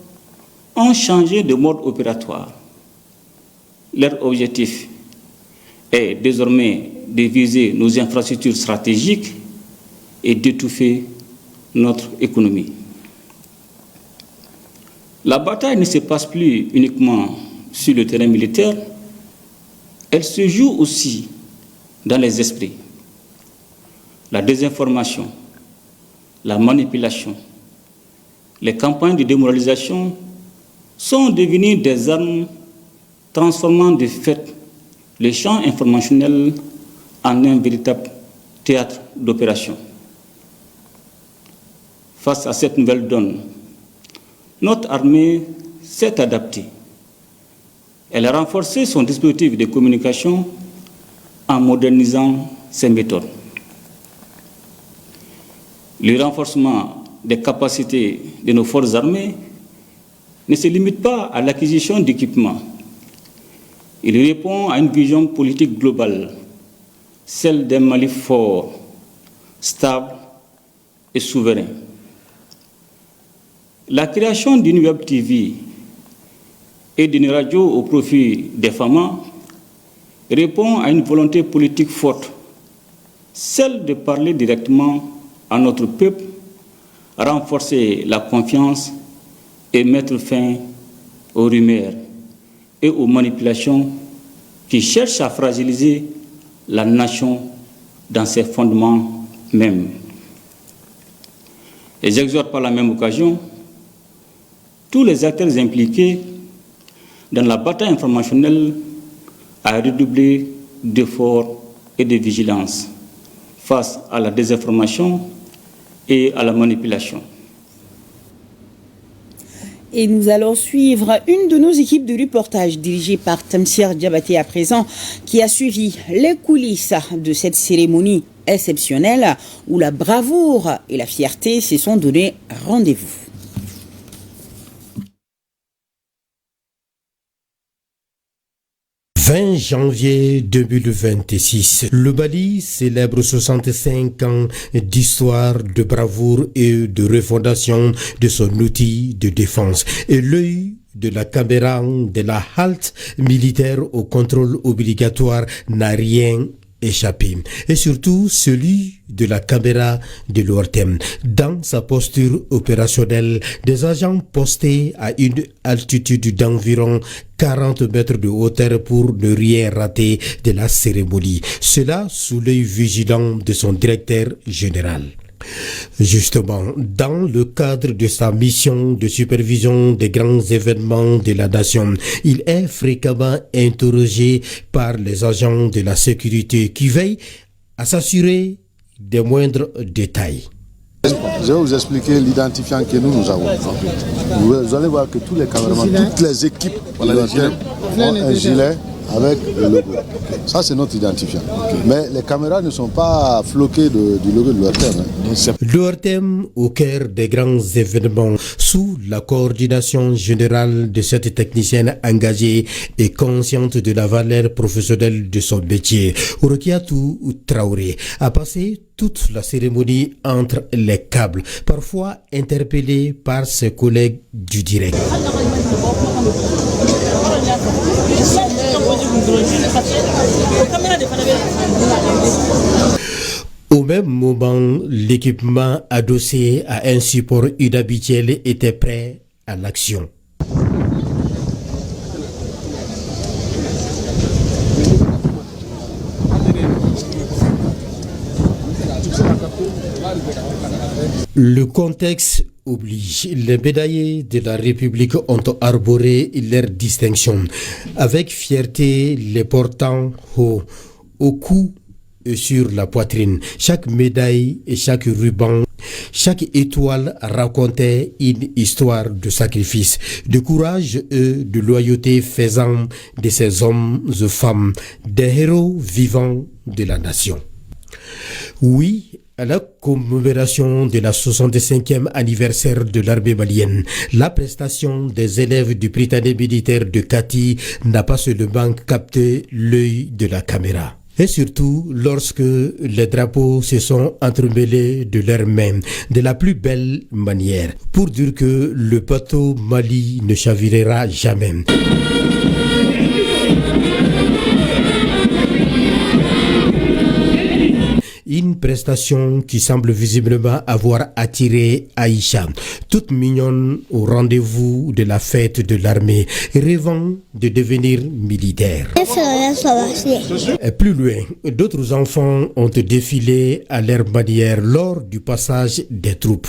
ont changé de mode opératoire. Leur objectif est désormais de viser nos infrastructures stratégiques et d'étouffer notre économie. La bataille ne se passe plus uniquement sur le terrain militaire, elle se joue aussi dans les esprits. La désinformation, la manipulation, les campagnes de démoralisation sont devenues des armes transformant de fait les champs informationnels en un véritable théâtre d'opération. Face à cette nouvelle donne, notre armée s'est adaptée. Elle a renforcé son dispositif de communication en modernisant ses méthodes. Le renforcement des capacités de nos forces armées ne se limite pas à l'acquisition d'équipements. Il répond à une vision politique globale, celle d'un Mali fort, stable et souverain. La création d'une web TV et d'une radio au profit des femmes répond à une volonté politique forte, celle de parler directement à notre peuple, renforcer la confiance et mettre fin aux rumeurs et aux manipulations qui cherchent à fragiliser la nation dans ses fondements mêmes. Et j'exhorte par la même occasion tous les acteurs impliqués dans la bataille informationnelle à redoubler d'efforts et de vigilance face à la désinformation et à la manipulation. Et nous allons suivre une de nos équipes de reportage dirigée par Tamsir Diabaté à présent, qui a suivi les coulisses de cette cérémonie exceptionnelle où la bravoure et la fierté se sont donné rendez-vous. « 20 janvier 2026, le Mali célèbre 65 ans d'histoire, de bravoure et de refondation de son outil de défense. Et l'œil de la caméra de la halte militaire au contrôle obligatoire n'a rien échappé. Et surtout celui de la caméra de l'ORTM. Dans sa posture opérationnelle, des agents postés à une altitude d'environ 40 mètres de hauteur pour ne rien rater de la cérémonie. Cela sous l'œil vigilant de son directeur général. Justement, dans le cadre de sa mission de supervision des grands événements de la nation, il est fréquemment interrogé par les agents de la sécurité qui veillent à s'assurer des moindres détails. Je vais vous expliquer l'identifiant que nous avons. Vous allez voir que tous les caméramans, toutes les équipes ont un gilet avec le logo. Ça, c'est notre identifiant. Mais les caméras ne sont pas floquées du logo de l'ORTM. L'ORTM au cœur des grands événements, sous la coordination générale de cette technicienne engagée et consciente de la valeur professionnelle de son métier. Orokiatou Traoré a passé toute la cérémonie entre les câbles, parfois interpellé par ses collègues du direct. Au même moment, l'équipement adossé à un support inhabituel était prêt à l'action. Le contexte oblige. Les médaillés de la République ont arboré leur distinction. Avec fierté, les portant au cou et sur la poitrine. Chaque médaille et chaque ruban, chaque étoile racontait une histoire de sacrifice, de courage et de loyauté faisant de ces hommes et femmes des héros vivants de la nation. Oui, à la commémoration de la 65e anniversaire de l'armée malienne, la prestation des élèves du Britannique militaire de Kati n'a pas seulement capté l'œil de la caméra. Et surtout, lorsque les drapeaux se sont entremêlés de leurs mains de la plus belle manière, pour dire que le bateau Mali ne chavirera jamais. Une prestation qui semble visiblement avoir attiré Aïcha, toute mignonne au rendez-vous de la fête de l'armée, rêvant de devenir militaire. Et plus loin, d'autres enfants ont défilé à leur manière lors du passage des troupes.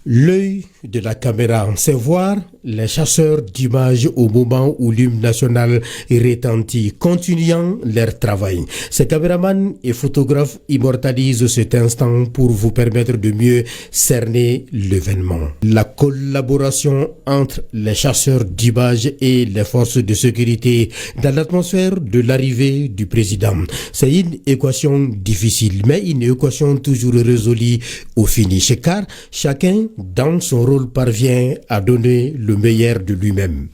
L'œil de la caméra, c'est voir les chasseurs d'images au moment où l'hymne national retentit, continuant leur travail. Ces caméramans et photographes immortalisent cet instant pour vous permettre de mieux cerner l'événement. La collaboration entre les chasseurs d'images et les forces de sécurité dans l'atmosphère de l'arrivée du président. C'est une équation difficile, mais une équation toujours résolue au finish, car chacun dans son rôle parvient à donner le meilleur de lui-même.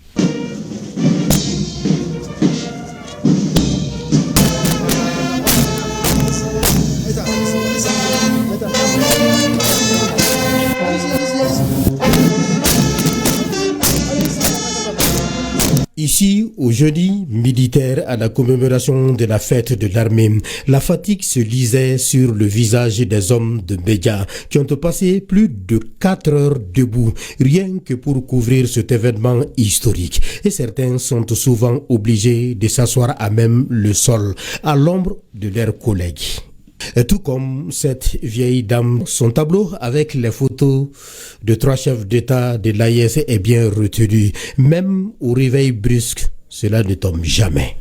Ici, au jeudi militaire à la commémoration de la fête de l'armée, la fatigue se lisait sur le visage des hommes de médias qui ont passé plus de 4 heures debout, rien que pour couvrir cet événement historique. Et certains sont souvent obligés de s'asseoir à même le sol, à l'ombre de leurs collègues. Et tout comme cette vieille dame, son tableau avec les photos de 3 chefs d'État de l'AIS est bien retenu. Même au réveil brusque, cela ne tombe jamais.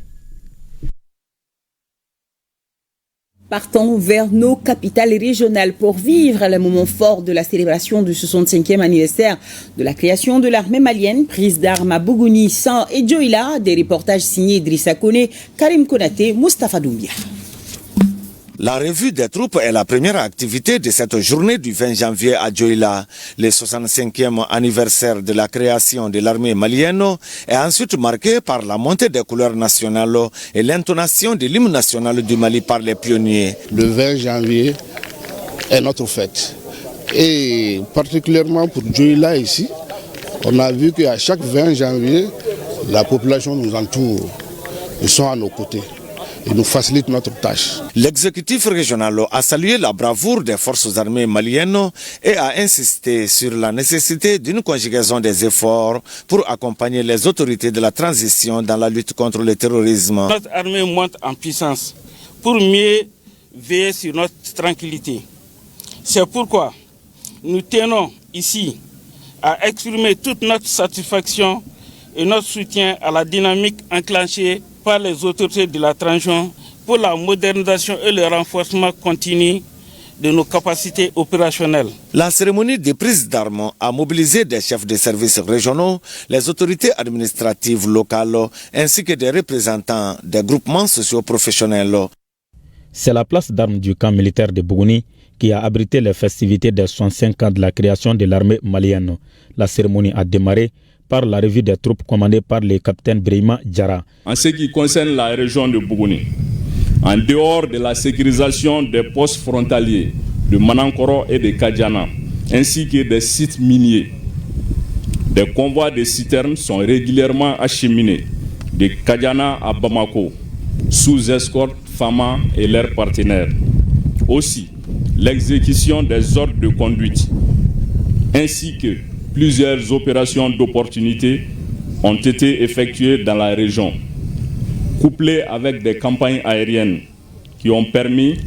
Partons vers nos capitales régionales pour vivre le moment fort de la célébration du 65e anniversaire de la création de l'armée malienne, prise d'armes à Bougouni, San et Dioïla. Des reportages signés Idrissa Kone, Karim Konaté, Mustafa Doumbia. La revue des troupes est la première activité de cette journée du 20 janvier à Dioïla. Le 65e anniversaire de la création de l'armée malienne est ensuite marqué par la montée des couleurs nationales et l'intonation de l'hymne national du Mali par les pionniers. Le 20 janvier est notre fête. Et particulièrement pour Dioïla ici, on a vu qu'à chaque 20 janvier, la population nous entoure. Ils sont à nos côtés. Et nous facilite notre tâche. L'exécutif régional a salué la bravoure des forces armées maliennes et a insisté sur la nécessité d'une conjugaison des efforts pour accompagner les autorités de la transition dans la lutte contre le terrorisme. Notre armée monte en puissance pour mieux veiller sur notre tranquillité. C'est pourquoi nous tenons ici à exprimer toute notre satisfaction et notre soutien à la dynamique enclenchée par les autorités de la transition pour la modernisation et le renforcement continu de nos capacités opérationnelles. La cérémonie de prise d'armes a mobilisé des chefs de services régionaux, les autorités administratives locales ainsi que des représentants des groupements socio-professionnels. C'est la place d'armes du camp militaire de Bougouni qui a abrité les festivités des 65 ans de la création de l'armée malienne. La cérémonie a démarré par la revue des troupes commandée par le capitaine Brahima Diarra. En ce qui concerne la région de Bougouni, en dehors de la sécurisation des postes frontaliers de Manankoro et de Kadiana, ainsi que des sites miniers, des convois de citernes sont régulièrement acheminés de Kadiana à Bamako, sous escorte FAMA et leurs partenaires. Aussi, l'exécution des ordres de conduite, ainsi que plusieurs opérations d'opportunité ont été effectuées dans la région, couplées avec des campagnes aériennes qui ont permis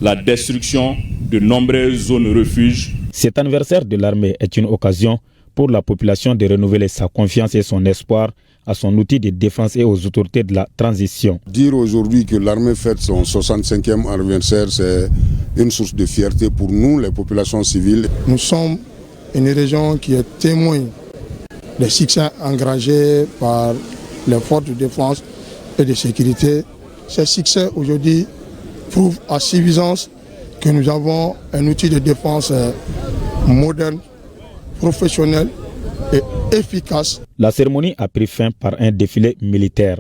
la destruction de nombreuses zones refuges. Cet anniversaire de l'armée est une occasion pour la population de renouveler sa confiance et son espoir à son outil de défense et aux autorités de la transition. Dire aujourd'hui que l'armée fête son 65e anniversaire, c'est une source de fierté pour nous, les populations civiles. Nous sommes une région qui est témoin des succès engagés par les forces de défense et de sécurité. Ces succès aujourd'hui prouvent à suffisance que nous avons un outil de défense moderne, professionnel et efficace. La cérémonie a pris fin par un défilé militaire.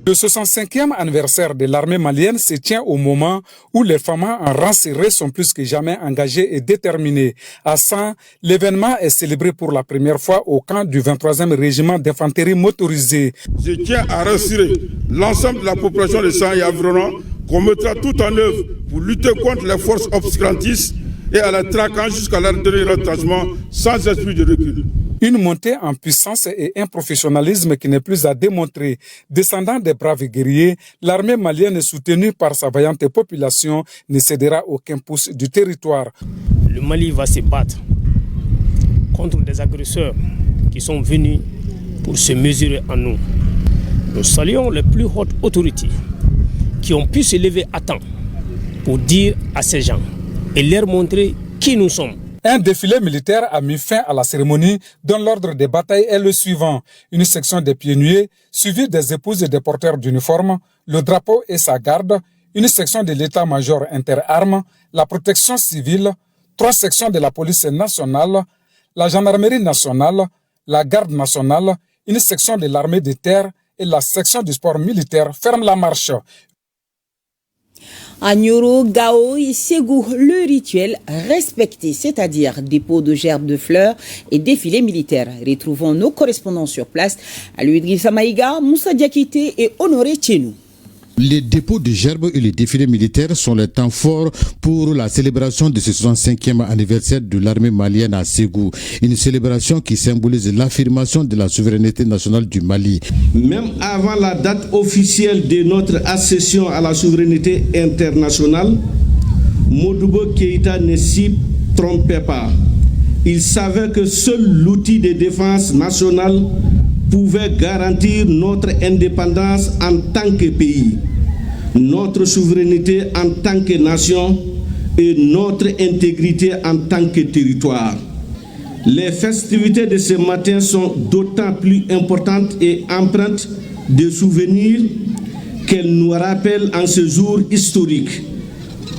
Le 65e anniversaire de l'armée malienne se tient au moment où les femmes en rang serré sont plus que jamais engagées et déterminées. À San, l'événement est célébré pour la première fois au camp du 23e régiment d'infanterie motorisée. Je tiens à rassurer l'ensemble de la population de San et environ qu'on mettra tout en œuvre pour lutter contre les forces obscurantistes et à la traquant jusqu'à leur dernier retranchement sans esprit de recul. Une montée en puissance et un professionnalisme qui n'est plus à démontrer. Descendant des braves guerriers, l'armée malienne soutenue par sa vaillante population ne cédera aucun pouce du territoire. Le Mali va se battre contre des agresseurs qui sont venus pour se mesurer à nous. Nous saluons les plus hautes autorités qui ont pu se lever à temps pour dire à ces gens et leur montrer qui nous sommes. Un défilé militaire a mis fin à la cérémonie dont l'ordre de bataille est le suivant. Une section des pionniers, suivie des épouses et des porteurs d'uniformes, le drapeau et sa garde, une section de l'état-major interarmes, la protection civile, 3 sections de la police nationale, la gendarmerie nationale, la garde nationale, une section de l'armée de terre et la section du sport militaire ferment la marche. À Nioro, Gao et Ségou, le rituel respecté, c'est-à-dire dépôt de gerbes de fleurs et défilé militaire. Retrouvons nos correspondants sur place, Idrissa Maïga, Moussa Diakité et Honoré Tchenou. Les dépôts de gerbes et les défilés militaires sont les temps forts pour la célébration de ce 65e anniversaire de l'armée malienne à Ségou. Une célébration qui symbolise l'affirmation de la souveraineté nationale du Mali. Même avant la date officielle de notre accession à la souveraineté internationale, Modibo Keïta ne s'y trompait pas. Il savait que seul l'outil de défense nationale pouvait garantir notre indépendance en tant que pays. notre souveraineté en tant que nation et notre intégrité en tant que territoire. Les festivités de ce matin sont d'autant plus importantes et empreintes de souvenirs qu'elles nous rappellent en ce jour historique,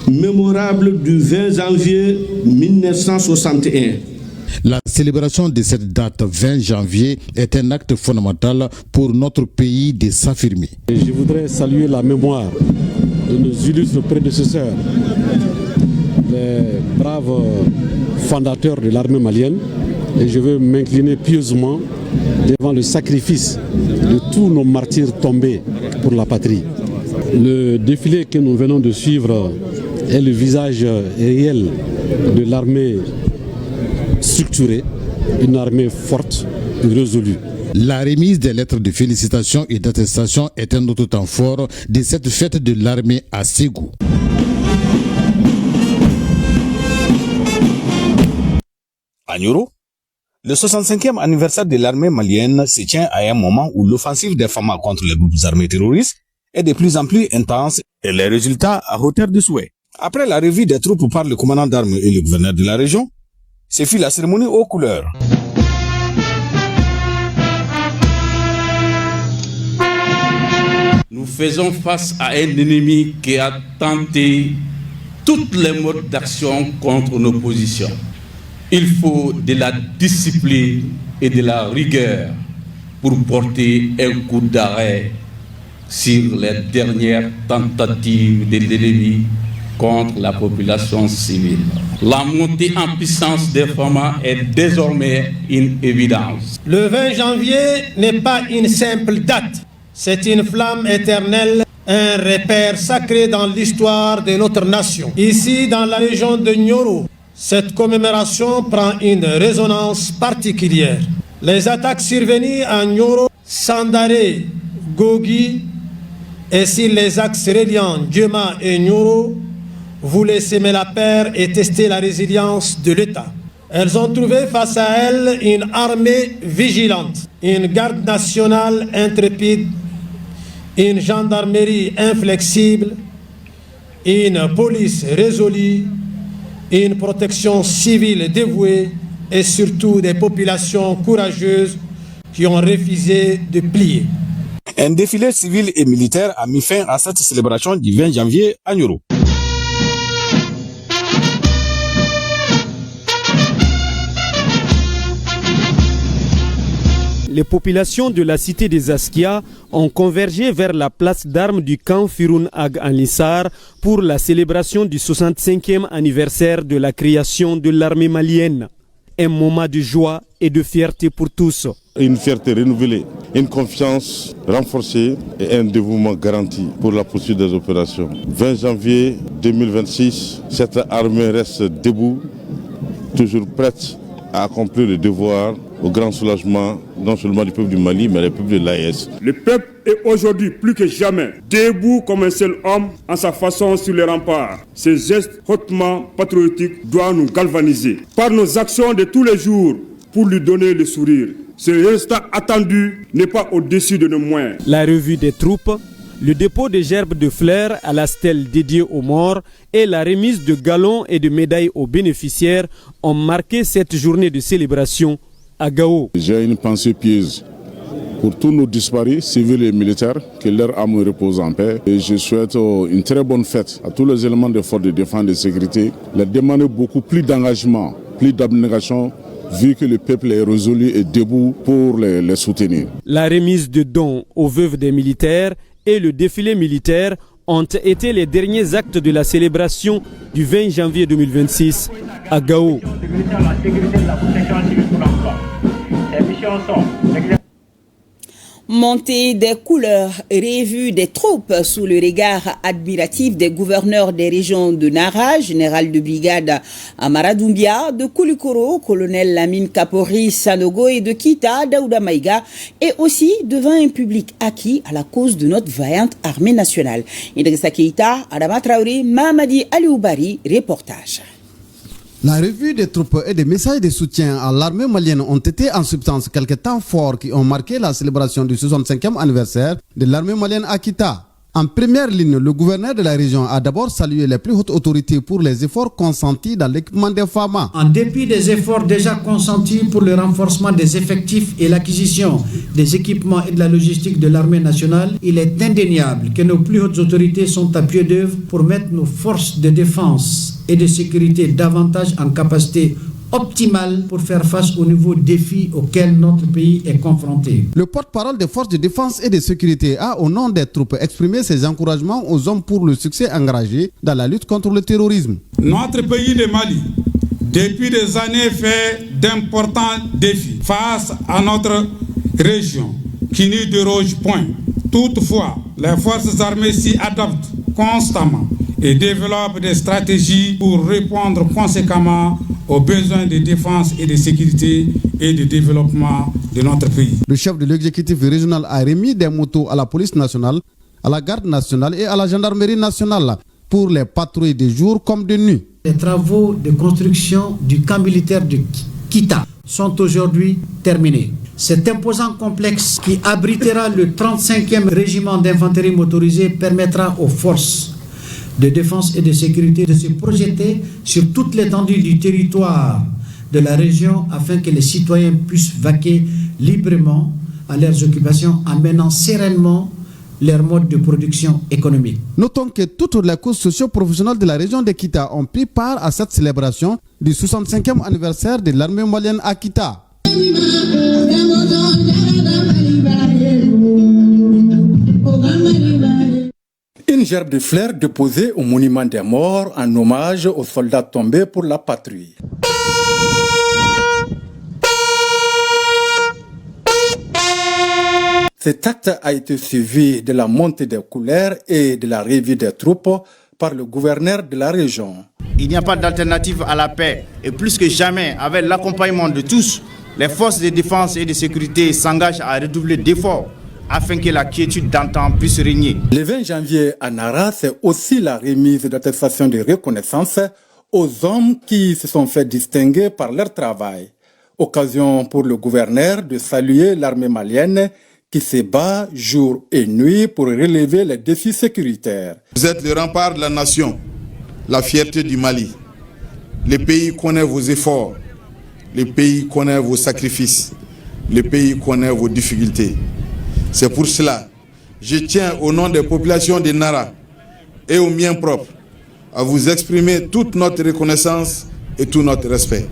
mémorable du 20 janvier 1961. La célébration de cette date 20 janvier est un acte fondamental pour notre pays de s'affirmer. Je voudrais saluer la mémoire de nos illustres prédécesseurs, les braves fondateurs de l'armée malienne, et je veux m'incliner pieusement devant le sacrifice de tous nos martyrs tombés pour la patrie. Le défilé que nous venons de suivre est le visage réel de l'armée structurée, une armée forte et résolue. La remise des lettres de félicitations et d'attestation est un autre temps fort de cette fête de l'armée à Ségou. À Nioro, le 65e anniversaire de l'armée malienne se tient à un moment où l'offensive des FAMA contre les groupes armés terroristes est de plus en plus intense et les résultats à hauteur de souhait. Après la revue des troupes par le commandant d'armes et le gouverneur de la région, se fit la cérémonie aux couleurs. Nous faisons face à un ennemi qui a tenté toutes les modes d'action contre nos positions. Il faut de la discipline et de la rigueur pour porter un coup d'arrêt sur les dernières tentatives de l'ennemi contre la population civile. La montée en puissance des FAMA est désormais une évidence. Le 20 janvier n'est pas une simple date, c'est une flamme éternelle, un repère sacré dans l'histoire de notre nation. Ici, dans la région de Nioro, cette commémoration prend une résonance particulière. Les attaques survenues à Nioro, Sandaré, Gogi et sur les axes reliant Djema et Nioro voulaient semer la peur et tester la résilience de l'État. Elles ont trouvé face à elles une armée vigilante, une garde nationale intrépide, une gendarmerie inflexible, une police résolue, une protection civile dévouée et surtout des populations courageuses qui ont refusé de plier. Un défilé civil et militaire a mis fin à cette célébration du 20 janvier à Nioro. Les populations de la cité des Askia ont convergé vers la place d'armes du camp Firoun Ag Anlissar pour la célébration du 65e anniversaire de la création de l'armée malienne. Un moment de joie et de fierté pour tous. Une fierté renouvelée, une confiance renforcée et un dévouement garanti pour la poursuite des opérations. 20 janvier 2026, cette armée reste debout, toujours prête à accomplir le devoir au grand soulagement non seulement du peuple du Mali, mais du peuple de l'AES. Le peuple est aujourd'hui plus que jamais debout comme un seul homme en sa façon sur les remparts. Ces gestes hautement patriotiques doivent nous galvaniser par nos actions de tous les jours pour lui donner le sourire. Ce résultat attendu n'est pas au-dessus de nos moyens. La revue des troupes, le dépôt de gerbes de fleurs à la stèle dédiée aux morts et la remise de galons et de médailles aux bénéficiaires ont marqué cette journée de célébration à Gao. J'ai une pensée pieuse pour tous nos disparus, civils et militaires, que leur âme repose en paix. Et je souhaite une très bonne fête à tous les éléments des forces de défense et de sécurité. Leur demander beaucoup plus d'engagement, plus d'abnégation, vu que le peuple est résolu et debout pour les soutenir. La remise de dons aux veuves des militaires et le défilé militaire ont été les derniers actes de la célébration du 20 janvier 2026 à Gao. Montée des couleurs, revue des troupes sous le regard admiratif des gouverneurs des régions de Nara, général de brigade Amara Doumbia, de Koulikoro, colonel Lamine Kapori Sanogo et de Kita Daouda Maïga, et aussi devant un public acquis à la cause de notre vaillante armée nationale. Idrissa Keïta, Adama Traoré, Mamadi Alioubari, reportage. La revue des troupes et des messages de soutien à l'armée malienne ont été en substance quelques temps forts qui ont marqué la célébration du 65e anniversaire de l'armée malienne à Kita. En première ligne, le gouverneur de la région a d'abord salué les plus hautes autorités pour les efforts consentis dans l'équipement des FAMA. En dépit des efforts déjà consentis pour le renforcement des effectifs et l'acquisition des équipements et de la logistique de l'armée nationale, il est indéniable que nos plus hautes autorités sont à pied d'œuvre pour mettre nos forces de défense et de sécurité davantage en capacité optimale pour faire face aux nouveaux défis auxquels notre pays est confronté. Le porte-parole des forces de défense et de sécurité a, au nom des troupes, exprimé ses encouragements aux hommes pour le succès engagé dans la lutte contre le terrorisme. Notre pays, le Mali, depuis des années, fait d'importants défis face à notre région qui n'y déroge point. Toutefois, les forces armées s'y adaptent constamment et développent des stratégies pour répondre conséquemment aux besoins de défense et de sécurité et de développement de notre pays. Le chef de l'exécutif régional a remis des motos à la police nationale, à la garde nationale et à la gendarmerie nationale pour les patrouilles de jour comme de nuit. Les travaux de construction du camp militaire de Kita sont aujourd'hui terminés. Cet imposant complexe qui abritera le 35e régiment d'infanterie motorisée permettra aux forces de défense et de sécurité de se projeter sur toute l'étendue du territoire de la région afin que les citoyens puissent vaquer librement à leurs occupations en menant sereinement leur mode de production économique. Notons que toutes les causes socio-professionnelles de la région de Kita ont pris part à cette célébration du 65e anniversaire de l'armée malienne à Kita. Une gerbe de fleurs déposée au monument des morts en hommage aux soldats tombés pour la patrie. Cet acte a été suivi de la montée des couleurs et de la revue des troupes par le gouverneur de la région. Il n'y a pas d'alternative à la paix et plus que jamais, avec l'accompagnement de tous, les forces de défense et de sécurité s'engagent à redoubler d'efforts afin que la quiétude d'antan puisse régner. Le 20 janvier à Nara, c'est aussi la remise d'attestations de reconnaissance aux hommes qui se sont fait distinguer par leur travail. Occasion pour le gouverneur de saluer l'armée malienne qui se bat jour et nuit pour relever les défis sécuritaires. Vous êtes le rempart de la nation, la fierté du Mali. Le pays connaît vos efforts, le pays connaît vos sacrifices, le pays connaît vos difficultés. C'est pour cela, je tiens au nom des populations de Nara et au mien propre à vous exprimer toute notre reconnaissance et tout notre respect.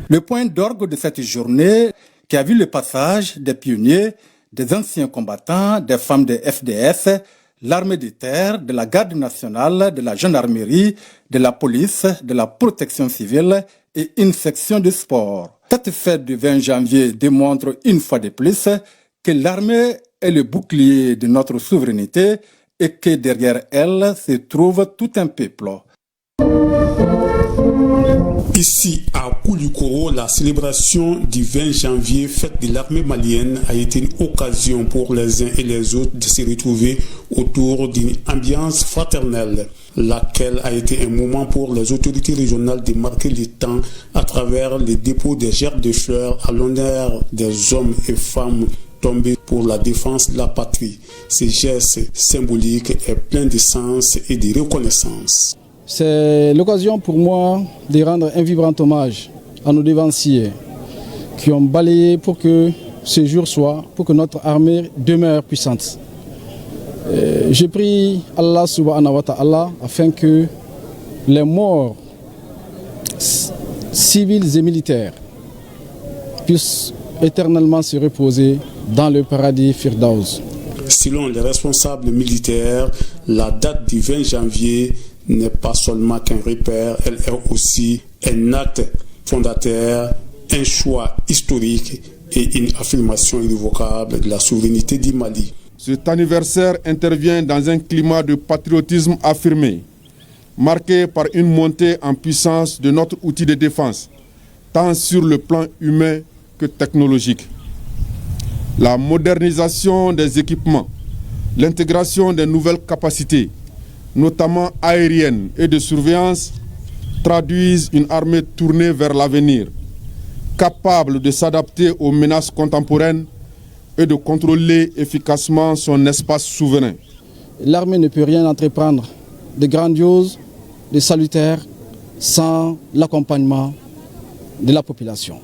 Le point d'orgue de cette journée qui a vu le passage des pionniers, des anciens combattants, des femmes de FDS, l'armée de terre, de la garde nationale, de la gendarmerie, de la police, de la protection civile et une section de sport. Cette fête du 20 janvier démontre une fois de plus que l'armée est le bouclier de notre souveraineté et que derrière elle se trouve tout un peuple. Ici, à Koulikoro, la célébration du 20 janvier, fête de l'armée malienne, a été une occasion pour les uns et les autres de se retrouver autour d'une ambiance fraternelle, laquelle a été un moment pour les autorités régionales de marquer le temps à travers le dépôt des gerbes de fleurs à l'honneur des hommes et femmes tombés pour la défense de la patrie. Ce geste symbolique est plein de sens et de reconnaissance. C'est l'occasion pour moi de rendre un vibrant hommage à nos devanciers qui ont balayé pour que ce jour soit, pour que notre armée demeure puissante. J'ai prié Allah subhanahu wa ta'ala afin que les morts civils et militaires puissent éternellement se reposer dans le paradis Firdaus. Selon les responsables militaires, la date du 20 janvier n'est pas seulement qu'un repère, elle est aussi un acte fondateur, un choix historique et une affirmation irrévocable de la souveraineté du Mali. Cet anniversaire intervient dans un climat de patriotisme affirmé, marqué par une montée en puissance de notre outil de défense, tant sur le plan humain que technologique. La modernisation des équipements, l'intégration des nouvelles capacités, notamment aériennes et de surveillance, traduisent une armée tournée vers l'avenir, capable de s'adapter aux menaces contemporaines et de contrôler efficacement son espace souverain. l'armée ne peut rien entreprendre de grandiose, de salutaire, sans l'accompagnement de la population.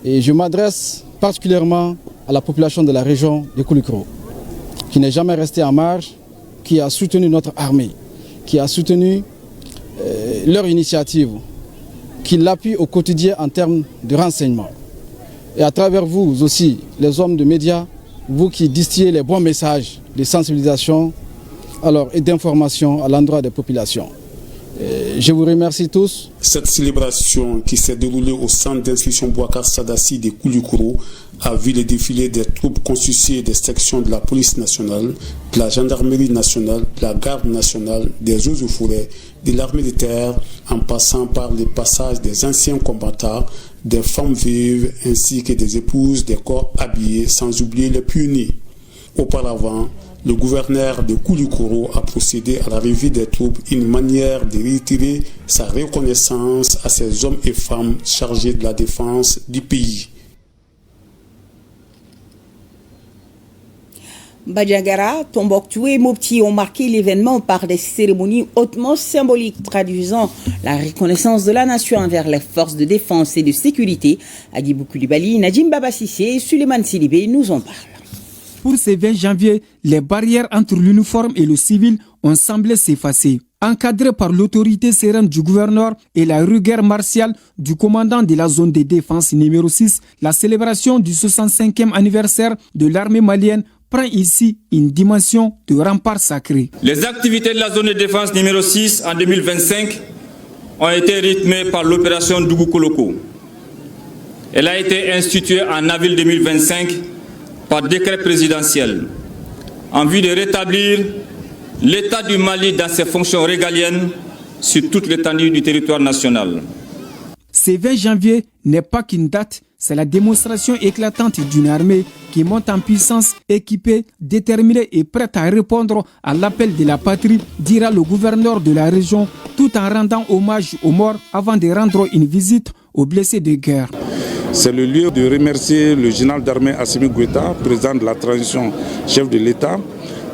Et je m'adresse particulièrement à la population de la région de Koulikoro, qui n'est jamais restée en marge, qui a soutenu notre armée, qui a soutenu leur initiative, qui l'appuie au quotidien en termes de renseignement. Et à travers vous aussi, les hommes de médias, vous qui distillez les bons messages de sensibilisation et d'information à l'endroit des populations. Je vous remercie tous. Cette célébration qui s'est déroulée au centre d'instruction Bouakar Sadassi de Koulikoro a vu le défilé des troupes constituées des sections de la police nationale, de la gendarmerie nationale, de la garde nationale, des eaux et forêts, de l'armée de terre, en passant par le passage des anciens combattants, des femmes vives ainsi que des épouses, des corps habillés, sans oublier les pionniers. Auparavant, le gouverneur de Koulikoro a procédé à la revue des troupes, une manière de réitérer sa reconnaissance à ces hommes et femmes chargés de la défense du pays. Bandiagara, Tombouctou et Mopti ont marqué l'événement par des cérémonies hautement symboliques traduisant la reconnaissance de la nation envers les forces de défense et de sécurité. Agibou Koulibaly, Nadim Babasissé et Suleiman Sidibé nous en parlent. Pour ce 20 janvier, les barrières entre l'uniforme et le civil ont semblé s'effacer. Encadré par l'autorité sereine du gouverneur et la rigueur martiale du commandant de la zone de défense numéro 6, la célébration du 65e anniversaire de l'armée malienne prend ici une dimension de rempart sacré. Les activités de la zone de défense numéro 6 en 2025 ont été rythmées par l'opération Dougou Koloko. Elle a été instituée en avril 2025 par décret présidentiel en vue de rétablir l'État du Mali dans ses fonctions régaliennes sur toute l'étendue du territoire national. Ce 20 janvier n'est pas qu'une date, c'est la démonstration éclatante d'une armée qui monte en puissance, équipée, déterminée et prête à répondre à l'appel de la patrie, dira le gouverneur de la région, tout en rendant hommage aux morts avant de rendre une visite aux blessés de guerre. C'est le lieu de remercier le général d'armée Assimi Goïta, président de la transition, chef de l'État,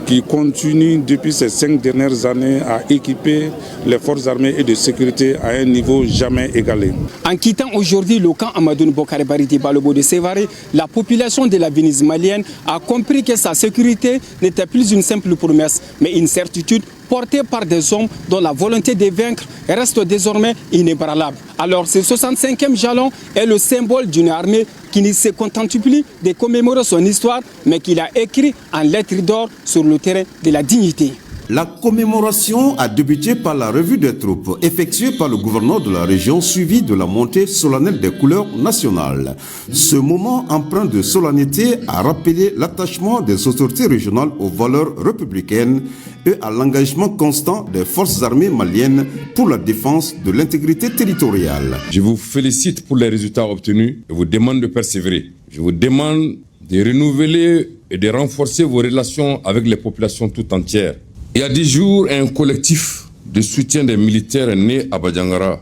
qui continue depuis ces 5 dernières années à équiper les forces armées et de sécurité à un niveau jamais égalé. En quittant aujourd'hui le camp Amadoun Bokare Bariti Balobo de Sévaré, la population de la Venise malienne a compris que sa sécurité n'était plus une simple promesse, mais une certitude portée par des hommes dont la volonté de vaincre reste désormais inébranlable. Alors ce 65e jalon est le symbole d'une armée qui ne se contente plus de commémorer son histoire, mais qu'il a écrit en lettres d'or sur le terrain de la dignité. La commémoration a débuté par la revue des troupes effectuée par le gouverneur de la région, suivie de la montée solennelle des couleurs nationales. Ce moment empreint de solennité a rappelé l'attachement des autorités régionales aux valeurs républicaines et à l'engagement constant des forces armées maliennes pour la défense de l'intégrité territoriale. Je vous félicite pour les résultats obtenus et vous demande de persévérer. Je vous demande de renouveler et de renforcer vos relations avec les populations tout entières. Il y a 10 jours, un collectif de soutien des militaires né à Bandiagara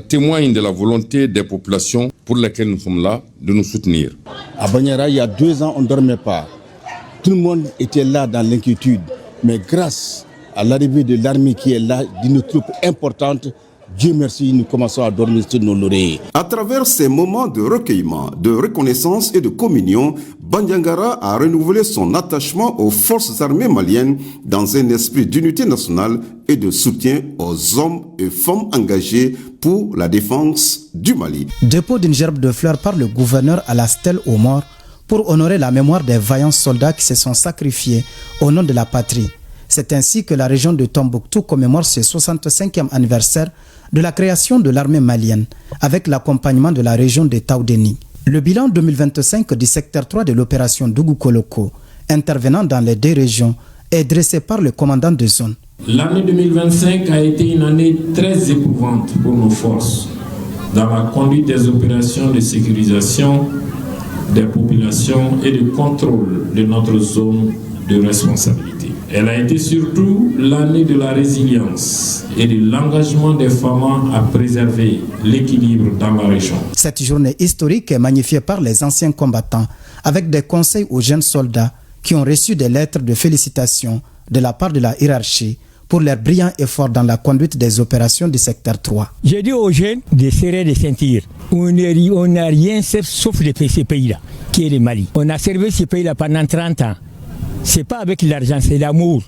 témoigne de la volonté des populations pour lesquelles nous sommes là de nous soutenir. À Bandiagara, il y a 2 ans, on ne dormait pas. Tout le monde était là dans l'inquiétude. Mais grâce à l'arrivée de l'armée qui est là, d'une troupe importante, Dieu merci, nous commençons à dormir sur nos lauriers. À travers ces moments de recueillement, de reconnaissance et de communion, Bandiagara a renouvelé son attachement aux forces armées maliennes dans un esprit d'unité nationale et de soutien aux hommes et femmes engagés pour la défense du Mali. Dépôt d'une gerbe de fleurs par le gouverneur à la stèle aux morts pour honorer la mémoire des vaillants soldats qui se sont sacrifiés au nom de la patrie. C'est ainsi que la région de Tombouctou commémore ce 65e anniversaire de la création de l'armée malienne, avec l'accompagnement de la région de Taoudéni. Le bilan 2025 du secteur 3 de l'opération Dougou Koloko, intervenant dans les 2 régions, est dressé par le commandant de zone. L'année 2025 a été une année très éprouvante pour nos forces dans la conduite des opérations de sécurisation des populations et de contrôle de notre zone de responsabilité. Elle a été surtout l'année de la résilience et de l'engagement des femmes à préserver l'équilibre dans la région. Cette journée historique est magnifiée par les anciens combattants avec des conseils aux jeunes soldats qui ont reçu des lettres de félicitations de la part de la hiérarchie pour leurs brillants efforts dans la conduite des opérations du secteur 3. J'ai dit aux jeunes de serrer les ceintures. On n'a rien sauf ce pays-là, qui est le Mali. On a servi ce pays-là pendant 30 ans. Ce n'est pas avec l'argent, c'est l'amour.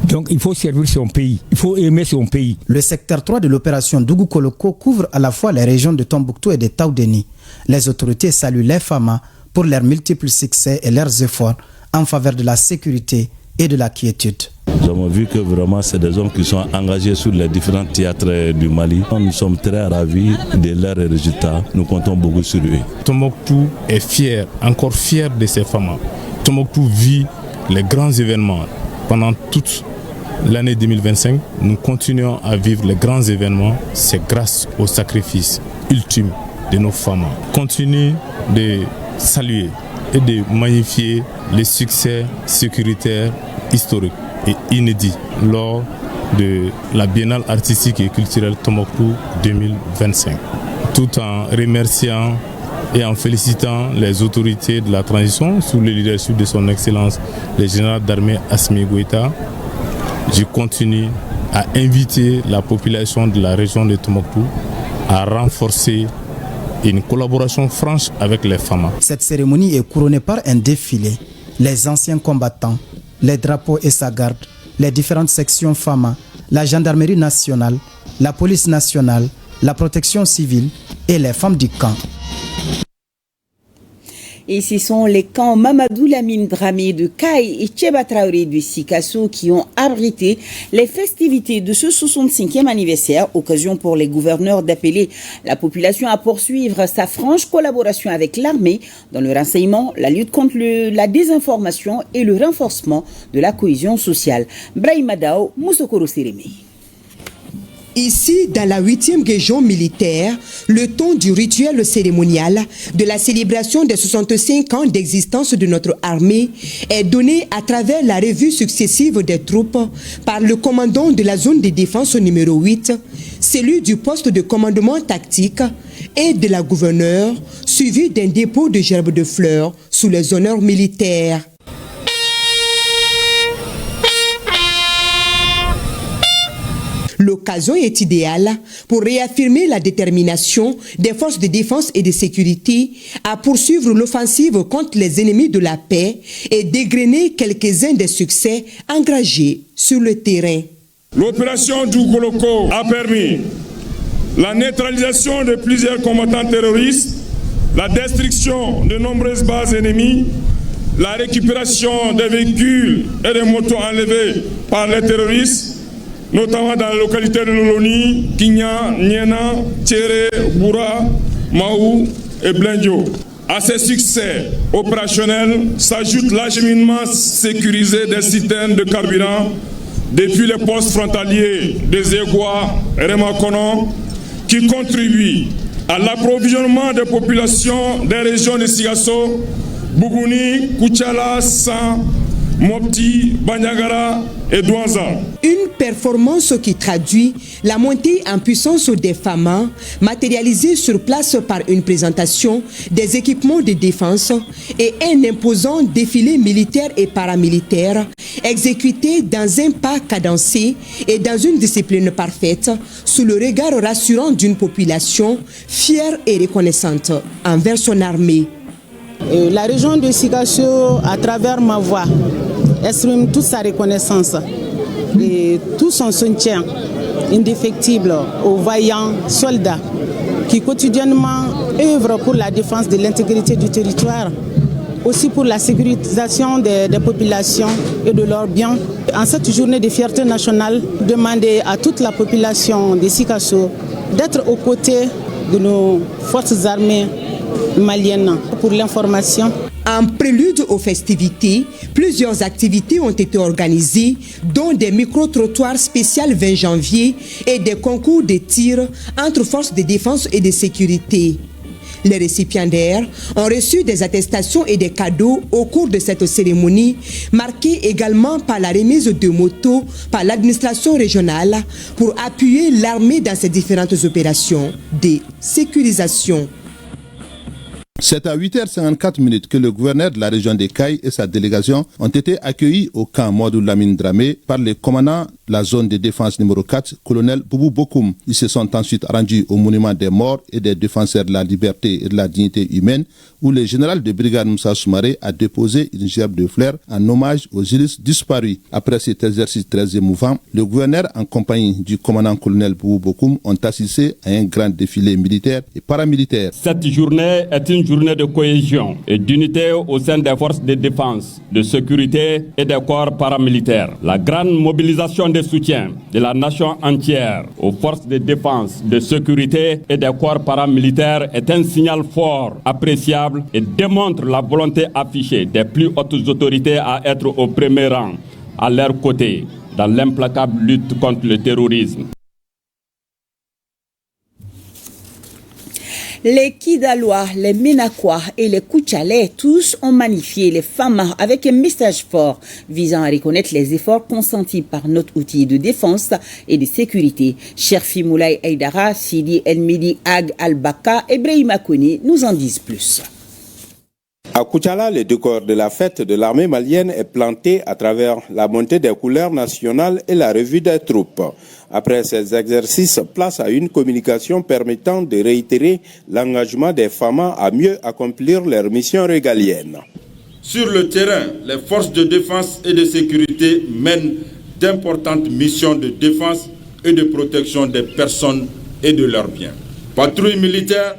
Donc il faut servir son pays, il faut aimer son pays. Le secteur 3 de l'opération Dougou Koloko couvre à la fois les régions de Tombouctou et de Taoudéni. Les autorités saluent les FAMA pour leurs multiples succès et leurs efforts en faveur de la sécurité et de la quiétude. Nous avons vu que vraiment c'est des hommes qui sont engagés sur les différents théâtres du Mali. Nous sommes très ravis de leurs résultats. Nous comptons beaucoup sur eux. Tombouctou est fier, encore fier de ses femmes. Tombouctou vit les grands événements. Pendant toute l'année 2025, nous continuons à vivre les grands événements. C'est grâce au sacrifice ultime de nos femmes. Continue de saluer et de magnifier les succès sécuritaires historiques et inédits lors de la Biennale artistique et culturelle Tombouctou 2025. Tout en remerciant et en félicitant les autorités de la transition sous le leadership de son Excellence le général d'armée Assimi Goïta, je continue à inviter la population de la région de Tombouctou à renforcer une collaboration franche avec les FAMA. Cette cérémonie est couronnée par un défilé. Les anciens combattants, les drapeaux et sa garde, les différentes sections FAMA, la gendarmerie nationale, la police nationale, la protection civile et les femmes du camp. Et ce sont les camps Mamadou Lamine Dramé de Caille et Tcheba Traoré du Sikasso qui ont abrité les festivités de ce 65e anniversaire, occasion pour les gouverneurs d'appeler la population à poursuivre sa franche collaboration avec l'armée dans le renseignement, la lutte contre la désinformation et le renforcement de la cohésion sociale. Brahima Dao, Moussokoro Sérémé. Ici, dans la 8e région militaire, le ton du rituel cérémonial de la célébration des 65 ans d'existence de notre armée est donné à travers la revue successive des troupes par le commandant de la zone de défense numéro 8, celui du poste de commandement tactique et de la gouverneure, suivi d'un dépôt de gerbes de fleurs sous les honneurs militaires. L'occasion est idéale pour réaffirmer la détermination des forces de défense et de sécurité à poursuivre l'offensive contre les ennemis de la paix et dégrainer quelques-uns des succès engagés sur le terrain. L'opération Dougou Koloko a permis la neutralisation de plusieurs combattants terroristes, la destruction de nombreuses bases ennemies, la récupération des véhicules et des motos enlevés par les terroristes, notamment dans la localité de Noloni, Kigna, Niena, Tchéré, Boura, Maou et Blendio. À ces succès opérationnels s'ajoute l'acheminement sécurisé des citernes de carburant depuis les postes frontaliers des Égua et Remakonon qui contribuent à l'approvisionnement des populations des régions de Sigasso, Bougouni, Koutchala, San, Mopti, Banyagara et Douanza. Une performance qui traduit la montée en puissance des FAMA, matérialisée sur place par une présentation des équipements de défense et un imposant défilé militaire et paramilitaire, exécuté dans un pas cadencé et dans une discipline parfaite, sous le regard rassurant d'une population fière et reconnaissante envers son armée. La région de Sikasso, à travers ma voix, exprime toute sa reconnaissance et tout son soutien indéfectible aux vaillants soldats qui quotidiennement œuvrent pour la défense de l'intégrité du territoire, aussi pour la sécurisation des populations et de leurs biens. En cette journée de fierté nationale, demander à toute la population de Sikasso d'être aux côtés de nos forces armées maliennes. Pour l'information. En prélude aux festivités, plusieurs activités ont été organisées, dont des micro-trottoirs spéciaux 20 janvier et des concours de tir entre forces de défense et de sécurité. Les récipiendaires ont reçu des attestations et des cadeaux au cours de cette cérémonie, marquée également par la remise de motos par l'administration régionale pour appuyer l'armée dans ses différentes opérations de sécurisation. C'est à 8h54 que le gouverneur de la région des Cailles et sa délégation ont été accueillis au camp Modou Lamine Dramé par le commandant de la zone de défense numéro 4, colonel Boubou Bokoum. Ils se sont ensuite rendus au monument des morts et des défenseurs de la liberté et de la dignité humaine, où le général de brigade Moussa Soumaré a déposé une gerbe de fleurs en hommage aux illustres disparus. Après cet exercice très émouvant, le gouverneur en compagnie du commandant colonel Boubou Bokoum ont assisté à un grand défilé militaire et paramilitaire. Cette journée est une journée de cohésion et d'unité au sein des forces de défense, de sécurité et des corps paramilitaires. La grande mobilisation de soutien de la nation entière aux forces de défense, de sécurité et des corps paramilitaires est un signal fort, appréciable et démontre la volonté affichée des plus hautes autorités à être au premier rang, à leur côté, dans l'implacable lutte contre le terrorisme. Les Kidalois, les Ménakois et les Kouchalais, tous ont magnifié les femmes avec un message fort visant à reconnaître les efforts consentis par notre outil de défense et de sécurité. Cherfi Moulay Aïdara, Sidi Elmidi Ag Al-Baka et Brahima Kone nous en disent plus. À Koutchala, le décor de la fête de l'armée malienne est planté à travers la montée des couleurs nationales et la revue des troupes. Après ces exercices, place à une communication permettant de réitérer l'engagement des femmes à mieux accomplir leurs missions régaliennes. Sur le terrain, les forces de défense et de sécurité mènent d'importantes missions de défense et de protection des personnes et de leurs biens. Patrouilles militaires,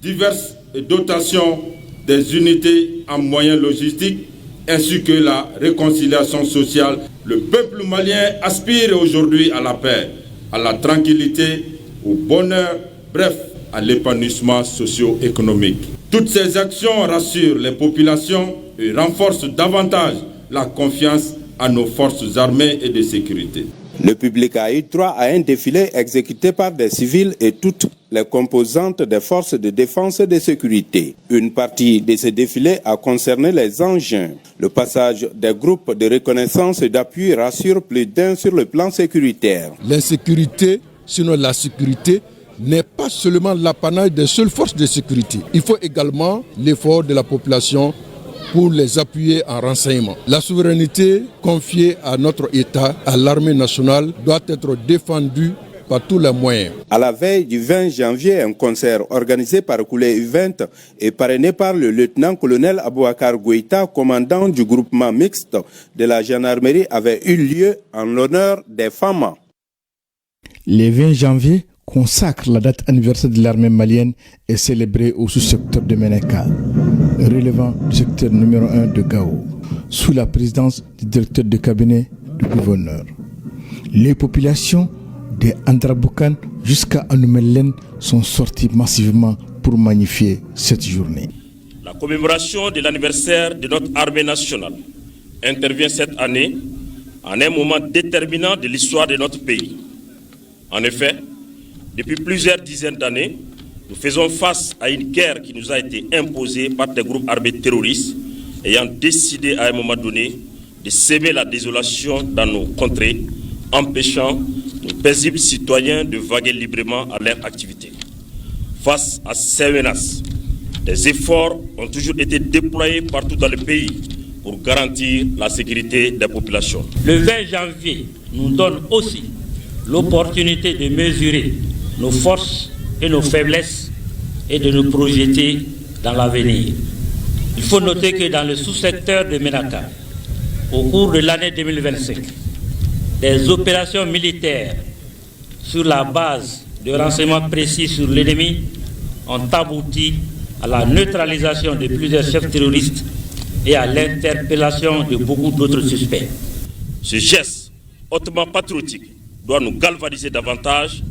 diverses dotations des unités en moyens logistiques ainsi que la réconciliation sociale. Le peuple malien aspire aujourd'hui à la paix, à la tranquillité, au bonheur, bref, à l'épanouissement socio-économique. Toutes ces actions rassurent les populations et renforcent davantage la confiance à nos forces armées et de sécurité. Le public a eu droit à un défilé exécuté par des civils et toutes les composantes des forces de défense et de sécurité. Une partie de ce défilé a concerné les engins. Le passage des groupes de reconnaissance et d'appui rassure plus d'un sur le plan sécuritaire. L'insécurité, sinon la sécurité, n'est pas seulement l'apanage des seules forces de sécurité. Il faut également l'effort de la population pour les appuyer en renseignement. La souveraineté confiée à notre État, à l'armée nationale, doit être défendue par tous les moyens. À la veille du 20 janvier, un concert organisé par Koulé U20 et parrainé par le lieutenant-colonel Abouakar Gouita, commandant du groupement mixte de la gendarmerie, avait eu lieu en l'honneur des femmes. Le 20 janvier consacre la date anniversaire de l'armée malienne et célébrée au sous-secteur de Ménéka, relevant du secteur numéro 1 de Gao, sous la présidence du directeur de cabinet du gouverneur. Les populations de Andraboukan jusqu'à Anoumelen sont sorties massivement pour magnifier cette journée. La commémoration de l'anniversaire de notre armée nationale intervient cette année en un moment déterminant de l'histoire de notre pays. En effet, depuis plusieurs dizaines d'années, nous faisons face à une guerre qui nous a été imposée par des groupes armés terroristes ayant décidé à un moment donné de s'aimer la désolation dans nos contrées, empêchant nos paisibles citoyens de vaguer librement à leur activité. Face à ces menaces, des efforts ont toujours été déployés partout dans le pays pour garantir la sécurité des populations. Le 20 janvier nous donne aussi l'opportunité de mesurer nos forces et nos faiblesses et de nous projeter dans l'avenir. Il faut noter que dans le sous-secteur de Ménaka, au cours de l'année 2025, des opérations militaires sur la base de renseignements précis sur l'ennemi ont abouti à la neutralisation de plusieurs chefs terroristes et à l'interpellation de beaucoup d'autres suspects. Ce geste hautement patriotique doit nous galvaniser davantage,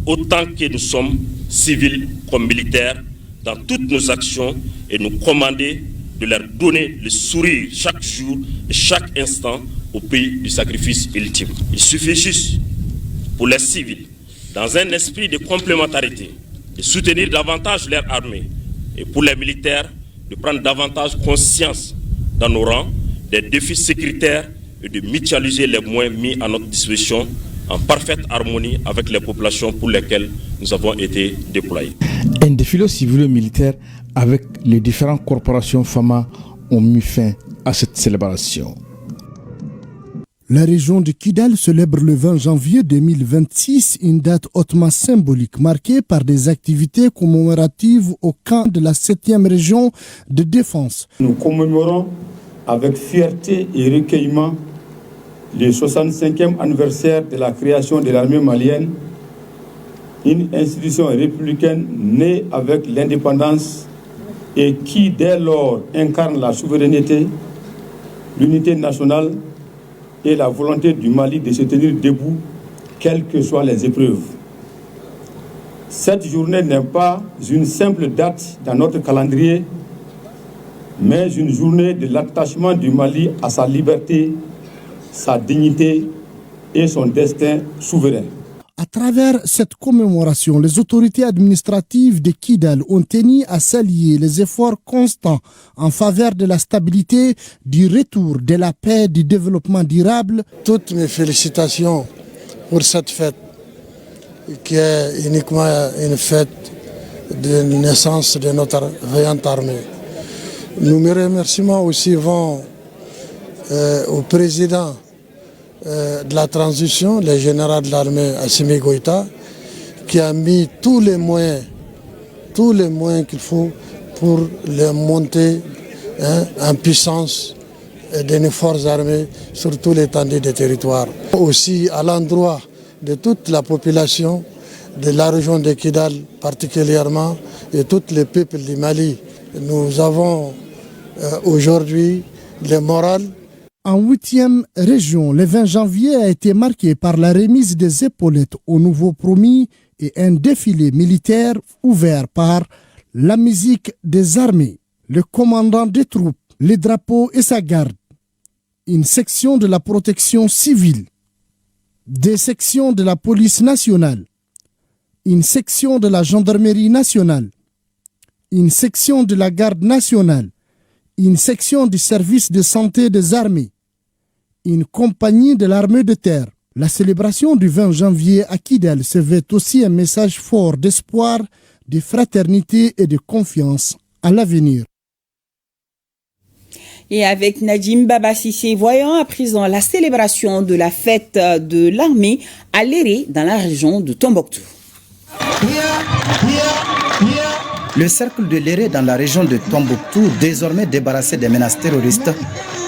autant que nous sommes civils comme militaires, dans toutes nos actions et nous commander de leur donner le sourire chaque jour et chaque instant au pays du sacrifice ultime. Il suffit juste pour les civils, dans un esprit de complémentarité, de soutenir davantage leur armée et pour les militaires de prendre davantage conscience dans nos rangs des défis sécuritaires et de mutualiser les moyens mis à notre disposition en parfaite harmonie avec les populations pour lesquelles nous avons été déployés. Un défilé civilo-militaire avec les différentes corporations FAMA, ont mis fin à cette célébration. La région de Kidal célèbre le 20 janvier 2026 une date hautement symbolique marquée par des activités commémoratives au camp de la 7e région de défense. Nous commémorons avec fierté et recueillement le 65e anniversaire de la création de l'armée malienne, une institution républicaine née avec l'indépendance et qui dès lors incarne la souveraineté, l'unité nationale et la volonté du Mali de se tenir debout, quelles que soient les épreuves. Cette journée n'est pas une simple date dans notre calendrier, mais une journée de l'attachement du Mali à sa liberté, sa dignité et son destin souverain. À travers cette commémoration, les autorités administratives de Kidal ont tenu à saluer les efforts constants en faveur de la stabilité, du retour de la paix et du développement durable. Toutes mes félicitations pour cette fête, qui est uniquement une fête de naissance de notre vaillante armée. Nous mes remerciements aussi vont au président de la transition, le général de l'armée Assimi Goïta, qui a mis tous les moyens qu'il faut pour les monter en puissance de nos forces armées sur tout l'étendue des territoires. Aussi à l'endroit de toute la population de la région de Kidal particulièrement et tous les peuples du Mali, nous avons aujourd'hui le moral. En 8e région, le 20 janvier a été marqué par la remise des épaulettes aux nouveaux promis et un défilé militaire ouvert par la musique des armées, le commandant des troupes, les drapeaux et sa garde, une section de la protection civile, des sections de la police nationale, une section de la gendarmerie nationale, une section de la garde nationale, une section du service de santé des armées, une compagnie de l'armée de terre. La célébration du 20 janvier à Kidal se veut aussi un message fort d'espoir, de fraternité et de confiance à l'avenir. Et avec Nadim Baba Sissé, voyons à présent la célébration de la fête de l'armée à Léré dans la région de Tombouctou. Le cercle de Léré dans la région de Tombouctou, désormais débarrassé des menaces terroristes,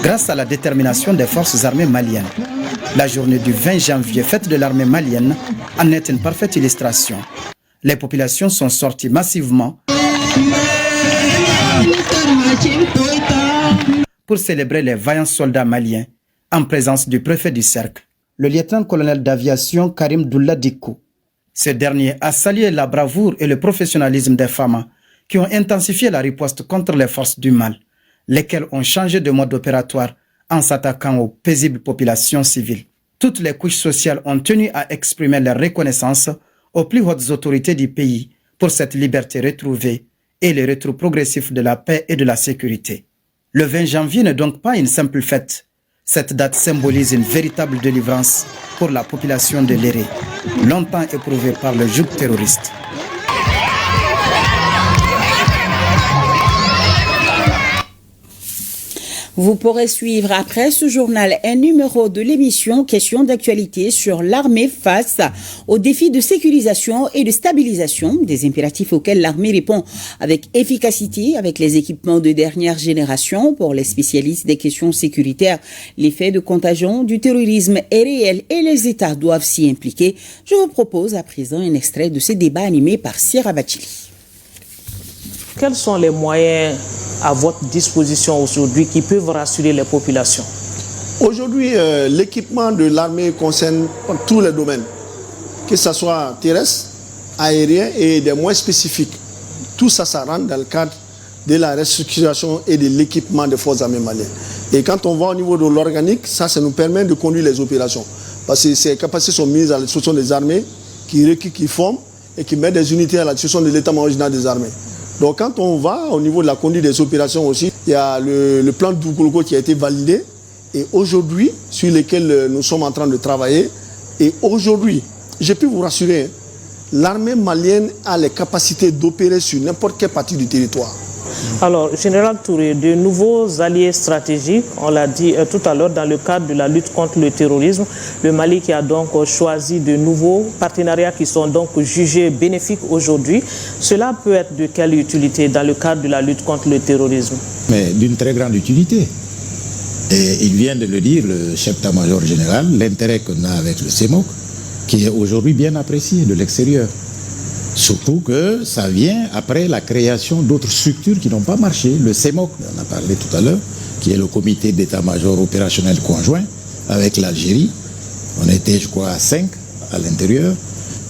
grâce à la détermination des forces armées maliennes. La journée du 20 janvier, fête de l'armée malienne, en est une parfaite illustration. Les populations sont sorties massivement pour célébrer les vaillants soldats maliens en présence du préfet du cercle, le lieutenant-colonel d'aviation Karim Doula Dikou. Ce dernier a salué la bravoure et le professionnalisme des FAMA qui ont intensifié la riposte contre les forces du mal, lesquelles ont changé de mode opératoire en s'attaquant aux paisibles populations civiles. Toutes les couches sociales ont tenu à exprimer leur reconnaissance aux plus hautes autorités du pays pour cette liberté retrouvée et le retour progressif de la paix et de la sécurité. Le 20 janvier n'est donc pas une simple fête. Cette date symbolise une véritable délivrance pour la population de Léré, longtemps éprouvée par le joug terroriste. Vous pourrez suivre après ce journal un numéro de l'émission Questions d'actualité sur l'armée face aux défis de sécurisation et de stabilisation, des impératifs auxquels l'armée répond avec efficacité avec les équipements de dernière génération. Pour les spécialistes des questions sécuritaires, l'effet de contagion du terrorisme est réel et les États doivent s'y impliquer. Je vous propose à présent un extrait de ce débat animé par Sierra Bachili. Quels sont les moyens à votre disposition aujourd'hui qui peuvent rassurer les populations? Aujourd'hui, l'équipement de l'armée concerne tous les domaines, que ce soit terrestre, aérien et des moyens spécifiques. Tout ça, ça rentre dans le cadre de la restructuration et de l'équipement des forces armées maliennes. Et quand on va au niveau de l'organique, ça nous permet de conduire les opérations. Parce que ces capacités sont mises à la disposition des armées, qui recrutent, qui forment et qui mettent des unités à la disposition de l'état-major général des armées. Donc quand on va au niveau de la conduite des opérations aussi, il y a le plan de Dougologo qui a été validé et aujourd'hui, sur lequel nous sommes en train de travailler. Et aujourd'hui, je peux vous rassurer, l'armée malienne a les capacités d'opérer sur n'importe quelle partie du territoire. Alors, Général Touré, de nouveaux alliés stratégiques, on l'a dit tout à l'heure, dans le cadre de la lutte contre le terrorisme, le Mali qui a donc choisi de nouveaux partenariats qui sont donc jugés bénéfiques aujourd'hui. Cela peut être de quelle utilité dans le cadre de la lutte contre le terrorisme? Mais d'une très grande utilité. Et il vient de le dire, le chef d'état-major général, l'intérêt qu'on a avec le CEMOC, qui est aujourd'hui bien apprécié de l'extérieur. Surtout que ça vient après la création d'autres structures qui n'ont pas marché. Le CEMOC, on a parlé tout à l'heure, qui est le comité d'état-major opérationnel conjoint avec l'Algérie. On était, je crois, à 5 à l'intérieur,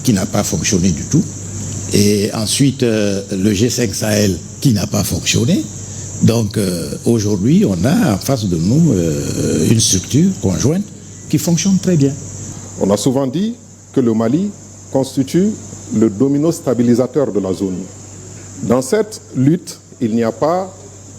qui n'a pas fonctionné du tout. Et ensuite, le G5 Sahel, qui n'a pas fonctionné. Donc aujourd'hui, on a en face de nous une structure conjointe qui fonctionne très bien. On a souvent dit que le Mali constitue le domino stabilisateur de la zone. Dans cette lutte, il n'y a pas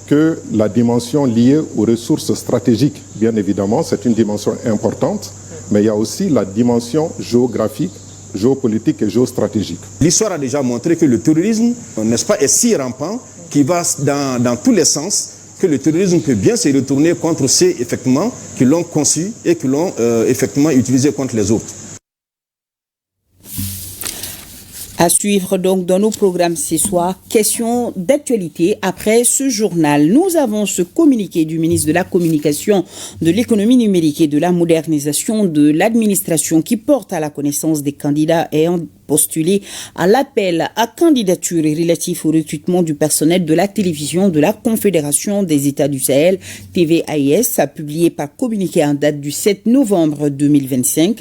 que la dimension liée aux ressources stratégiques. Bien évidemment, c'est une dimension importante, mais il y a aussi la dimension géographique, géopolitique et géostratégique. L'histoire a déjà montré que le terrorisme, n'est-ce pas, est si rampant qu'il va dans tous les sens, que le terrorisme peut bien se retourner contre ceux effectivement qui l'ont conçu et qui l'ont effectivement utilisé contre les autres. À suivre donc dans nos programmes ce soir, question d'actualité après ce journal. Nous avons ce communiqué du ministre de la Communication, de l'économie numérique et de la modernisation de l'administration qui porte à la connaissance des candidats ayant postulé à l'appel à candidature relatif au recrutement du personnel de la télévision de la Confédération des États du Sahel, TVAIS, publié par communiqué en date du 7 novembre 2025.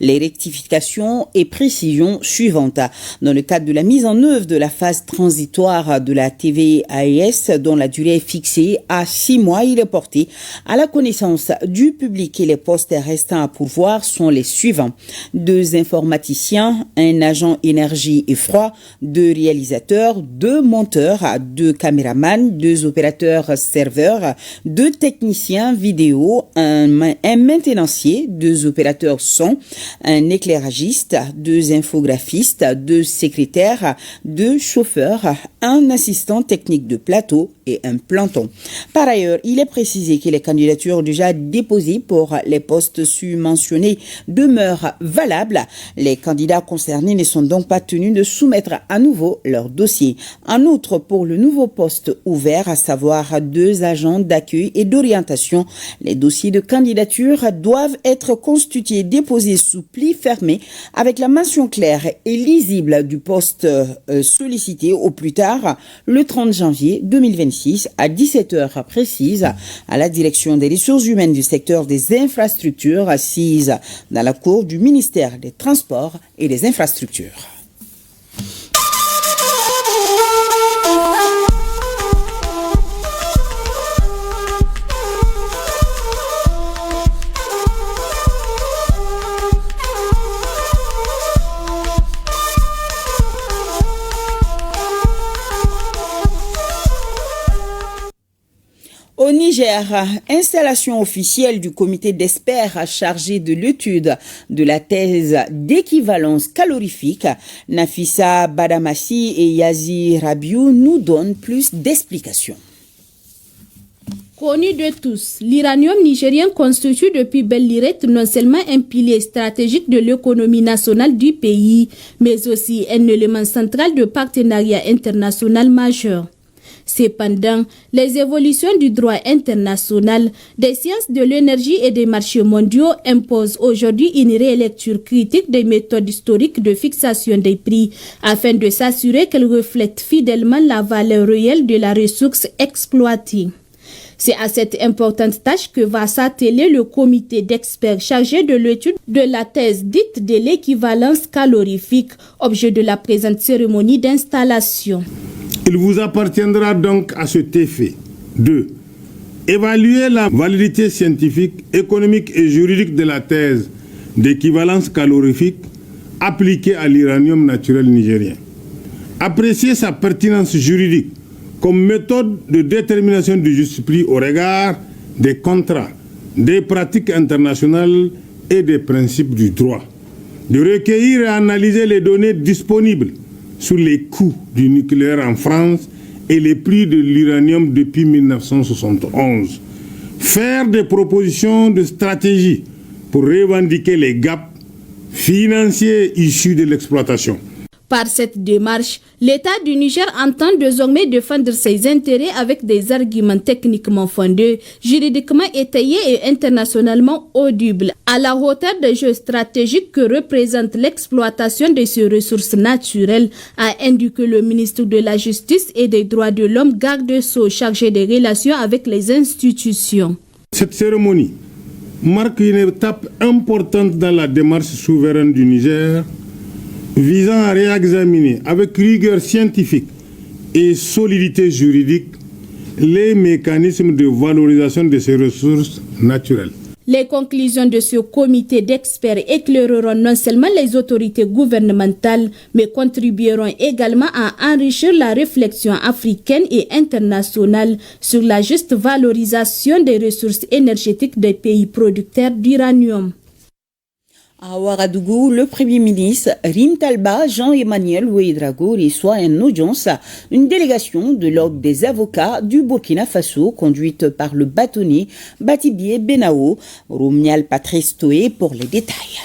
Les rectifications et précisions suivantes. Dans le cadre de la mise en œuvre de la phase transitoire de la TVAIS, dont la durée est fixée à 6 mois, il est porté à la connaissance du public et les postes restants à pourvoir sont les suivants. 2 informaticiens, un agent énergie et froid, 2 réalisateurs, 2 monteurs, 2 caméramans, 2 opérateurs serveurs, 2 techniciens vidéo, un maintenancier, 2 opérateurs son, un éclairagiste, 2 infographistes, 2 secrétaires, 2 chauffeurs, un assistant technique de plateau et un planton. Par ailleurs, il est précisé que les candidatures déjà déposées pour les postes subventionnés demeurent valables. Les candidats concernés ne sont donc pas tenus de soumettre à nouveau leur dossier. En outre, pour le nouveau poste ouvert, à savoir 2 agents d'accueil et d'orientation, les dossiers de candidature doivent être constitués, déposés sous pli fermé avec la mention claire et lisible du poste sollicité au plus tard le 30 janvier 2026 à 17h précises à la direction des ressources humaines du secteur des infrastructures assise dans la cour du ministère des Transports et des Infrastructures. Au Niger, installation officielle du comité d'experts chargé de l'étude de la thèse d'équivalence calorifique. Nafissa Badamassi et Yazi Rabiou nous donnent plus d'explications. Connu de tous, l'uranium nigérien constitue depuis belle lurette non seulement un pilier stratégique de l'économie nationale du pays, mais aussi un élément central de partenariat international majeur. Cependant, les évolutions du droit international, des sciences de l'énergie et des marchés mondiaux imposent aujourd'hui une rélecture critique des méthodes historiques de fixation des prix afin de s'assurer qu'elles reflètent fidèlement la valeur réelle de la ressource exploitée. C'est à cette importante tâche que va s'atteler le comité d'experts chargé de l'étude de la thèse dite de l'équivalence calorifique, objet de la présente cérémonie d'installation. Il vous appartiendra donc à cet effet de évaluer la validité scientifique, économique et juridique de la thèse d'équivalence calorifique appliquée à l'uranium naturel nigérien, apprécier sa pertinence juridique comme méthode de détermination du juste prix au regard des contrats, des pratiques internationales et des principes du droit, de recueillir et analyser les données disponibles sur les coûts du nucléaire en France et les prix de l'uranium depuis 1971. Faire des propositions de stratégie pour revendiquer les gaps financiers issus de l'exploitation. Par cette démarche, l'État du Niger entend désormais défendre ses intérêts avec des arguments techniquement fondés, juridiquement étayés et internationalement audibles, à la hauteur des jeux stratégiques que représente l'exploitation de ces ressources naturelles, a indiqué le ministre de la Justice et des Droits de l'Homme, garde sceaux chargé des relations avec les institutions. Cette cérémonie marque une étape importante dans la démarche souveraine du Niger, visant à réexaminer avec rigueur scientifique et solidité juridique les mécanismes de valorisation de ces ressources naturelles. Les conclusions de ce comité d'experts éclaireront non seulement les autorités gouvernementales, mais contribueront également à enrichir la réflexion africaine et internationale sur la juste valorisation des ressources énergétiques des pays producteurs d'uranium. À Ouagadougou, le Premier ministre Rim Talba Jean-Emmanuel Ouédraogo reçoit en audience une délégation de l'Ordre des avocats du Burkina Faso conduite par le bâtonnier Batibie Benao. Romial Patrice Toé pour les détails.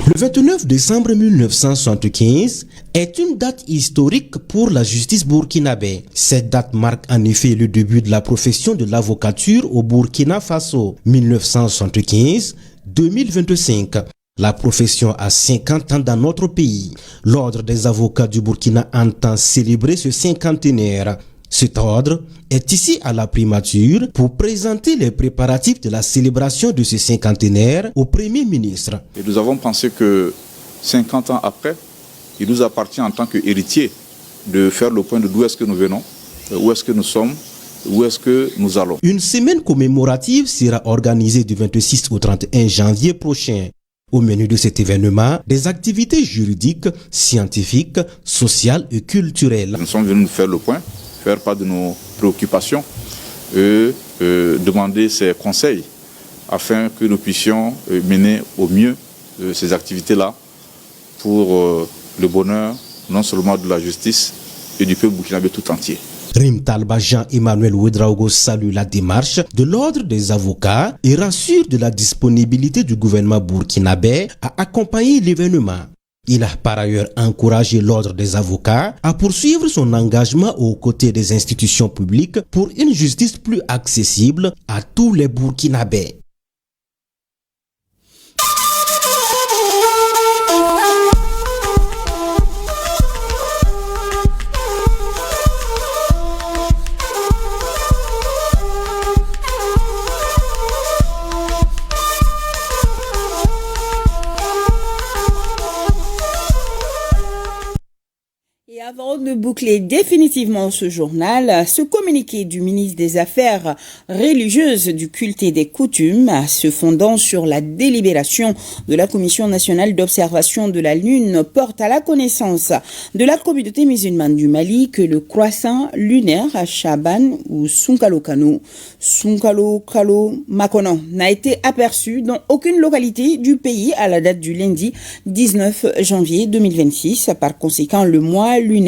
Le 29 décembre 1975 est une date historique pour la justice burkinabé. Cette date marque en effet le début de la profession de l'avocature au Burkina Faso. 1975-2025. La profession a 50 ans dans notre pays. L'Ordre des avocats du Burkina entend célébrer ce cinquantenaire. Cet ordre est ici à la primature pour présenter les préparatifs de la célébration de ce cinquantenaire au Premier ministre. Et nous avons pensé que 50 ans après, il nous appartient en tant qu'héritiers de faire le point de d'où est-ce que nous venons, où est-ce que nous sommes, où est-ce que nous allons. Une semaine commémorative sera organisée du 26 au 31 janvier prochain. Au menu de cet événement, des activités juridiques, scientifiques, sociales et culturelles. Nous sommes venus nous faire le point, faire part de nos préoccupations et demander ses conseils afin que nous puissions mener au mieux ces activités-là pour le bonheur non seulement de la justice et du peuple burkinabé tout entier. Rim Talba Jean-Emmanuel Ouédraogo salue la démarche de l'Ordre des avocats et rassure de la disponibilité du gouvernement burkinabé à accompagner l'événement. Il a par ailleurs encouragé l'Ordre des avocats à poursuivre son engagement aux côtés des institutions publiques pour une justice plus accessible à tous les Burkinabés. Avant de boucler définitivement ce journal, ce communiqué du ministre des Affaires religieuses, du culte et des coutumes, se fondant sur la délibération de la Commission nationale d'observation de la Lune, porte à la connaissance de la communauté musulmane du Mali que le croissant lunaire Chaban ou Sunkalo Makono n'a été aperçu dans aucune localité du pays à la date du lundi 19 janvier 2026. Par conséquent, le mois lunaire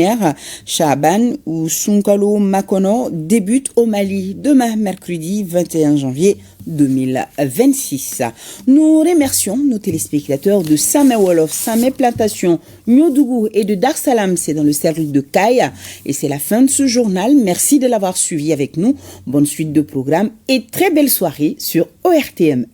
Chaban ou Sunkalo Makono débute au Mali demain mercredi 21 janvier 2026. Nous remercions nos téléspectateurs de Samé Wolof, Samé Plantation, Nyodougou et de Dar Salam, c'est dans le cercle de Kaya. Et c'est la fin de ce journal. Merci de l'avoir suivi avec nous. Bonne suite de programme et très belle soirée sur ORTM1.